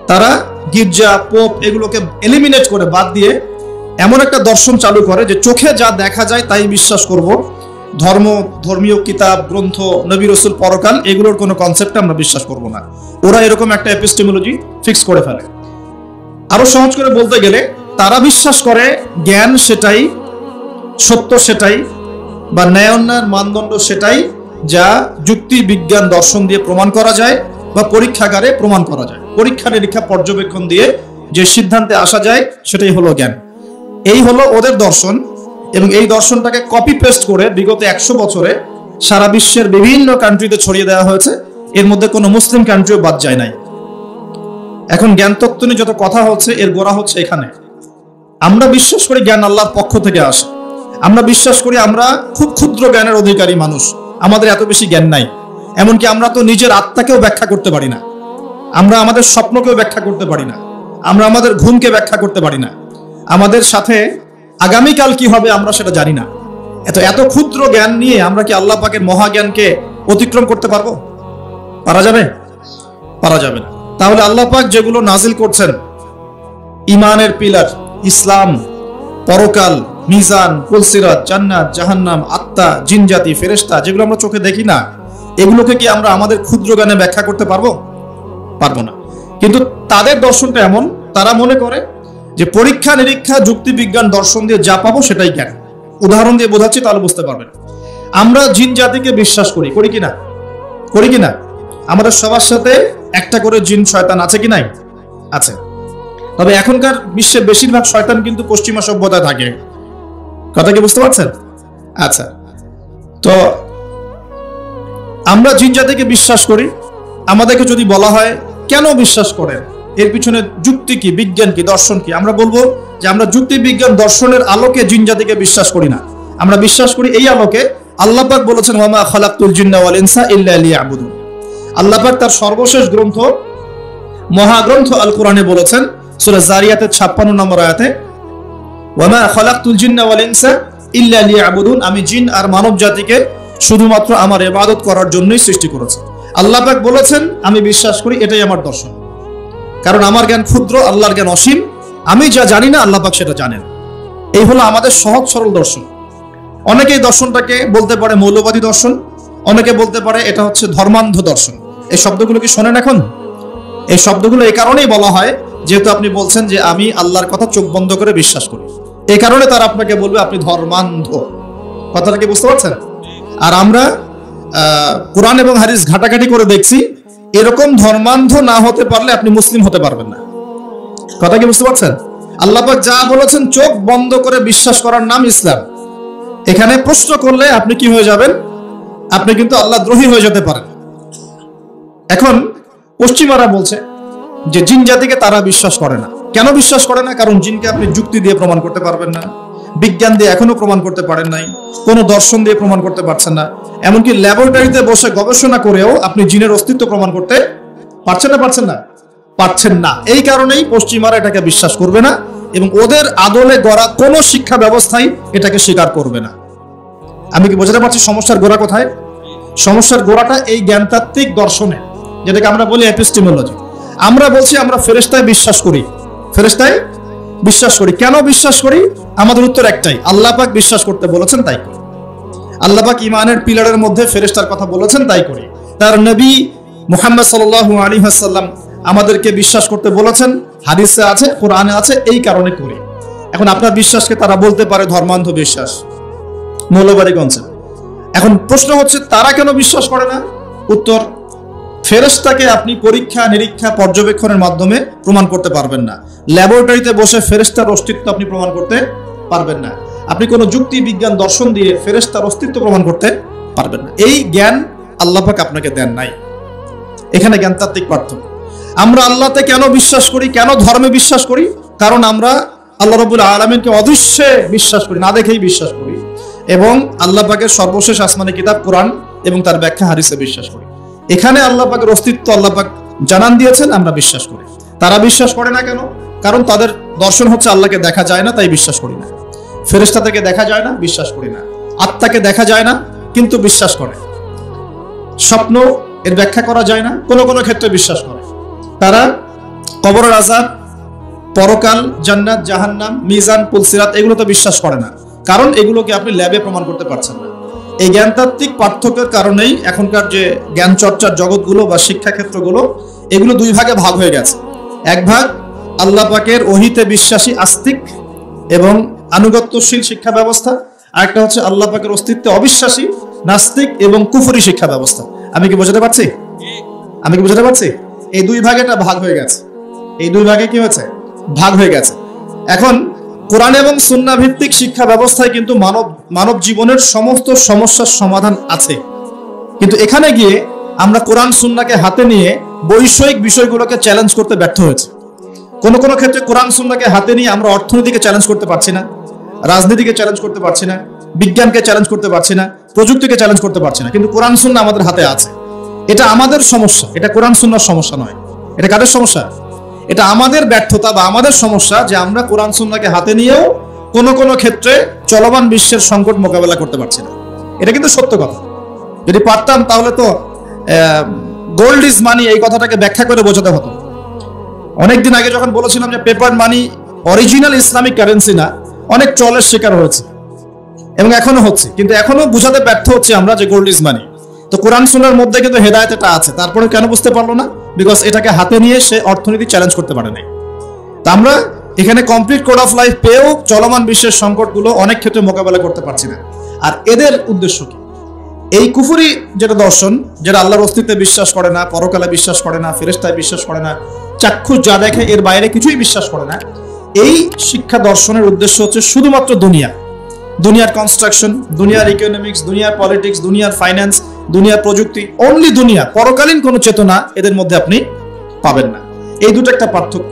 তারা গির্জা, পোপ এগুলোকে এলিমিনেট করে, বাদ দিয়ে এমন একটা দর্শন চালু করে যে চোখে যা দেখা যায় তাই বিশ্বাস করব। ধর্ম, ধর্মীয় কিতাব, গ্রন্থ, নবী রাসূল, পরকাল এগুলোর কোনো কনসেপ্টে আমরা বিশ্বাস করব না। ওরা এরকম একটা এপিস্টেমোলজি ফিক্স করে ফেলে। আরো সহজ করে বলতে গেলে তারা বিশ্বাস করে জ্ঞান সেটাই, সত্য সেটাই, বা ন্যায় অন্যায়ের মানদণ্ড সেটাই যা যুক্তি, বিজ্ঞান, দর্শন দিয়ে প্রমাণ করা যায় বা পরীক্ষাগারে প্রমাণ করা যায়। পরীক্ষা নিরীক্ষা পর্যবেক্ষণ দিয়ে যে সিদ্ধান্তে আসা যায় সেটাই হলো জ্ঞান। এই হলো ওদের দর্শন, এবং এই দর্শনটাকে কপি পেস্ট করে বিগত 100 বছরে সারা বিশ্বের বিভিন্ন কান্ট্রিতে ছড়িয়ে দেওয়া হয়েছে। এর মধ্যে কোনো মুসলিম কান্ট্রিও বাদ যায় নাই। এখন জ্ঞান তত্ত্ব নিয়ে যত কথা হচ্ছে, এর গোড়া হচ্ছে এখানে। আমরা বিশ্বাস করি জ্ঞান আল্লাহর পক্ষ থেকে আসে। আমরা বিশ্বাস করি আমরা খুব ক্ষুদ্র জ্ঞানের অধিকারী মানুষ, আমাদের এত বেশি জ্ঞান নাই। এমনকি আমরা তো নিজের আত্মাকেও ব্যাখ্যা করতে পারি না, আমরা আমাদের স্বপ্নকেও ব্যাখ্যা করতে পারি না, আমরা আমাদের ঘুমকে ব্যাখ্যা করতে পারি না, আমাদের সাথে আগামীকাল কি হবে আমরা সেটা জানি না। এত ক্ষুদ্র জ্ঞান নিয়ে আমরা কি আল্লাহ পাকের মহাজ্ঞানকে অতিক্রম করতে পারবো? পারা যাবে? পারা যাবে না। তাহলে আল্লাহ পাক যেগুলো নাজিল করছেন, ইমানের পিলার, ইসলাম, পরকাল, মিজান, পুলসিরাত, জান্নাত, জাহান্নাম, আত্মা, জিনজাতি, ফেরেশতা, যেগুলো আমরা চোখে দেখি না, এগুলোকে কি আমরা আমাদের ক্ষুদ্র জ্ঞানে ব্যাখ্যা করতে পারবো? পারবো না। কিন্তু তাদের দর্শনটা এমন, তারা মনে করে যে পরীক্ষা নিরীক্ষা, যুক্তি, বিজ্ঞান, দর্শন দিয়ে যা পাবো সেটাই জ্ঞান। উদাহরণ দিয়ে বোঝাচ্ছি, তাহলে বুঝতে পারবেন। আমরা জিন জাতিকে বিশ্বাস করি, করি কিনা? করি কিনা? আমাদের সবার সাথে একটা করে জিন শয়তান আছে কি নাই? আছে। তবে এখনকার বিশ্বের বেশিরভাগ শয়তান কিন্তু পশ্চিমা সভ্যতায় থাকে। কথা কি বুঝতে পারছেন? আচ্ছা, তো আমরা জিন জাতিকে বিশ্বাস করি। আমাদেরকে যদি বলা হয় কেন বিশ্বাস করেন, এর পিছনে যুক্তি কি, বিজ্ঞান কি, দর্শন কি, আমরা বলবো যে আমরা যুক্তি, বিজ্ঞান, দর্শনের আলোকে জিন জাতিকে বিশ্বাস করি না। আমরা বিশ্বাস করি এই আলোকে আল্লাহ পাক বলেছেন, ওয়া মা খালাকতুল জিন্না ওয়াল ইনসা ইল্লা লিয়াবুদুন। আল্লাহ পাক তার সর্বশেষ গ্রন্থ, মহাগ্রন্থ আল কোরআনে বলেছেন, সূরা যারিয়াতের 56 নম্বর আয়াতে, ওয়া মা খালাকতুল জিন্না ওয়াল ইনসা ইল্লা লিয়াবুদুন, আমি জিন আর মানব জাতিকে শুধুমাত্র আমার ইবাদত করার জন্যই সৃষ্টি করেছি। আল্লাহ পাক বলেছেন, আমি বিশ্বাস করি, এটাই আমার দর্শন। কারণ আমার জ্ঞান ক্ষুদ্র, আল্লাহর জ্ঞান অসীম। আমি যা জানি না আল্লাহ পাক সেটা জানেন। এই হলো আমাদের সহজ সরল দর্শন। অনেকেই দর্শনটাকে বলতে পারে মৌলবাদী দর্শন, অনেকে বলতে পারে এটা হচ্ছে ধর্মান্ধ দর্শন। এই শব্দগুলো কি শোনেন এখন? এই শব্দগুলো এই কারণেই বলা হয়, যেহেতু আপনি বলছেন যে আমি আল্লাহর কথা চোখ বন্ধ করে বিশ্বাস করি, এই কারণে তারা আপনাকে বলবে আপনি ধর্মান্ধ। কথাটা কি বুঝতে পারছেন? আর আমরা কোরআন এবং হাদিস ঘাটাঘাটি করে দেখছি, এরকম ধর্মান্ধ না হতে পারলে আপনি মুসলিম হতে পারবেন না। কথা কি বুঝতে পারছেন? আল্লাহ পাক যা বলেছেন চোখ বন্ধ করে বিশ্বাস করার নাম ইসলাম। এখানে প্রশ্ন করলে আপনি কি হয়ে যাবেন? আপনি কিন্তু আল্লাহ দ্রোহী হয়ে যেতে পারেন। এখন পশ্চিমারা বলছে যে জিন জাতিকে তারা বিশ্বাস করে না। কেন বিশ্বাস করে না? কারণ জিনকে আপনি যুক্তি দিয়ে প্রমাণ করতে পারবেন না, বিজ্ঞান দিয়ে এখনো প্রমাণ করতে পারেন নাই, কোনো দর্শন দিয়ে প্রমাণ করতে পারছেন না। এমনকি ল্যাবরেটরিতে বসে গবেষণা করেও আপনি জিনের অস্তিত্ব প্রমাণ করতে পারছেন না। পারছেন না। এই কারণেই পশ্চিমারা এটাকে বিশ্বাস করবে না, এবং ওদের আদলে গড়া কোনো শিক্ষা ব্যবস্থাই এটাকে স্বীকার করবে না। আমি কি বোঝাতে পারছি সমস্যার গোড়া কোথায়? সমস্যার গোড়াটা এই জ্ঞানতাত্ত্বিক দর্শনে, যেটাকে আমরা বলি এপিস্টেমোলজি। আমরা বলছি আমরা ফেরেশতায় বিশ্বাস করি, ফেরেশতায় বিশ্বাস করি। কেন বিশ্বাস করি? আমাদের উত্তর একটাই, আল্লাহ পাক বিশ্বাস করতে বলেছেন তাই করি। আল্লাহ পাক ইমানের পিলারের মধ্যে ফেরেশতার কথা বলেছেন তাই করি। তার নবী মুহাম্মদ সাল্লাল্লাহু আলাইহি ওয়াসাল্লাম আমাদেরকে বিশ্বাস করতে বলেছেন, হাদিসে আছে, কোরআনে আছে, এই কারণে করি। এখন আপনার বিশ্বাসকে তারা বলতে পারে ধর্মান্ধ বিশ্বাস, মৌলবাদী কনসেপ্ট। এখন প্রশ্ন হচ্ছে তারা কেন বিশ্বাস করে না? উত্তর, ফেরেশতাকে আপনি পরীক্ষা নিরীক্ষা পর্যবেক্ষণের মাধ্যমে প্রমাণ করতে পারবেন না। ল্যাবরেটরিতে বসে ফেরেশতার অস্তিত্ব আপনি প্রমাণ করতে পারবেন না। আপনি কোনো যুক্তি বিজ্ঞান দর্শন দিয়ে ফেরেশতার অস্তিত্ব প্রমাণ করতে পারবেন না। এই জ্ঞান আল্লাহ পাক আপনাকে দেন নাই। এখানে জ্ঞানতাত্ত্বিক পার্থক্য। আমরা আল্লাহতে কেন বিশ্বাস করি, কেন ধর্মে বিশ্বাস করি? কারণ আমরা আল্লাহ রাব্বুল আলামিনকে অদৃশ্যে বিশ্বাস করি, না দেখেই বিশ্বাস করি, এবং আল্লাহ পাকের সর্বশেষ আসমানি কিতাব কোরআন এবং তার ব্যাখ্যা হাদিসে বিশ্বাস করি। এখানে আল্লাহ পাকের অস্তিত্ব আল্লাহ পাক জানান দিয়েছেন, আমরা বিশ্বাস করি। তারা বিশ্বাস করে না কেন? কারণ তাদের দর্শন হচ্ছে আল্লাহকে দেখা যায় না, তাই বিশ্বাস করি না। ফেরেশতা থেকে দেখা যায় না, বিশ্বাস করি না। আত্মাকে দেখা যায় না, কিন্তু বিশ্বাস করে। স্বপ্ন এর ব্যাখ্যা করা যায় না, কোনো কোনো ক্ষেত্রে বিশ্বাস করে। তারা কবরের আযাব, পরকাল, জান্নাত, জাহান্নাম, মিজান, পুলসিরাত এগুলো তো বিশ্বাস করে না, কারণ এগুলোকে আপনি ল্যাবে প্রমাণ করতে পারছেন না। এই জ্ঞানতাত্ত্বিক পার্থক্যের কারণেই এখনকার যে জ্ঞান চর্চার জগৎগুলো বা শিক্ষাক্ষেত্রগুলো, এগুলো দুই ভাগে ভাগ হয়ে গেছে। এক ভাগ আল্লাহ পাকের ওহীতে বিশ্বাসী আস্তিক এবং আনুগত্যশীল শিক্ষা ব্যবস্থা, আর একটা হচ্ছে আল্লাহ পাকের অস্তিত্বে অবিশ্বাসী নাস্তিক এবং কুফরি শিক্ষা ব্যবস্থা। আমি কি বোঝাতে পারছি? এই দুই ভাগে এটা ভাগ হয়ে গেছে। এই দুই ভাগে কি হয়েছে? ভাগ হয়ে গেছে। এখন কোরআন এবং সুন্নাহ ভিত্তিক শিক্ষা ব্যবস্থায় কিন্তু মানব জীবনের সমস্ত সমস্যার সমাধান আছে, কিন্তু এখানে গিয়ে আমরা কোরআন সুন্নাহকে হাতে নিয়ে বৈষয়িক বিষয়গুলোকে চ্যালেঞ্জ করতে ব্যর্থ হয়েছে। কোন কোন ক্ষেত্রে কোরআন সুন্নাহকে হাতে নিয়ে আমরা অর্থনীতিকে চ্যালেঞ্জ করতে পারছি না, রাজনীতিকে চ্যালেঞ্জ করতে পারছি না, বিজ্ঞানকে চ্যালেঞ্জ করতে পারছি না, প্রযুক্তিকে চ্যালেঞ্জ করতে পারছি না, কিন্তু কোরআন সুন্নাহ আমাদের হাতে আছে। এটা আমাদের সমস্যা, এটা কোরআন সুন্নাহর সমস্যা নয়। এটা কাদের সমস্যা? এটা আমাদের ব্যর্থতা বা আমাদের সমস্যা, যে আমরা কোরআন সুন্নাহকে হাতে নিয়েও কোন কোন ক্ষেত্রে চলমান বিশ্বের সংকট মোকাবেলা করতে পারছি না। এটা কিন্তু সত্য কথা। যদি পারতাম তাহলে তো গোল্ড ইজ মানি এই কথাটাকে ব্যাখ্যা করে বোঝাতে হতো। অনেকদিন আগে যখন বলেছিলাম যে পেপার মানি অরিজিনাল ইসলামিক কারেন্সি না, অনেক ট্রলের শিকার হয়েছে এবং এখনো হচ্ছে, কিন্তু এখনো বোঝাতে ব্যর্থ হচ্ছে আমরা যে গোল্ড ইজ মানি। তো কোরআন সুন্নাহর মধ্যে কিন্তু হেদায়েত এটা আছে, তারপরে কেন বুঝতে পারলো না? বিকজ এটাকে হাতে নিয়ে সে অর্থনীতি চ্যালেঞ্জ করতে পারে নাই। তা আমরা এখানে কমপ্লিট কোড অফ লাইফ পেয়েও চলমান বিশ্বের সংকটগুলো অনেক ক্ষেত্রে মোকাবেলা করতে পারছি না। আর এদের উদ্দেশ্য কি? এই কুফরি যেটা দর্শন, যেটা আল্লাহর অস্তিত্বে বিশ্বাস করে না, পরকালে বিশ্বাস করে না, ফেরেশতায় বিশ্বাস করে না, চাক্ষুষ যা দেখে এর বাইরে কিছুই বিশ্বাস করে না, এই শিক্ষা দর্শনের উদ্দেশ্য হচ্ছে শুধুমাত্র দুনিয়ার কনস্ট্রাকশন, দুনিয়ার ইকোনমিক্স, দুনিয়ার পলিটিক্স, দুনিয়ার ফাইন্যান্স, দুনিয়ার প্রযুক্তি, অনলি দুনিয়া। পরকালীন কোনো চেতনা এদের মধ্যে আপনি পাবেন না। এই দুটো একটা পার্থক্য।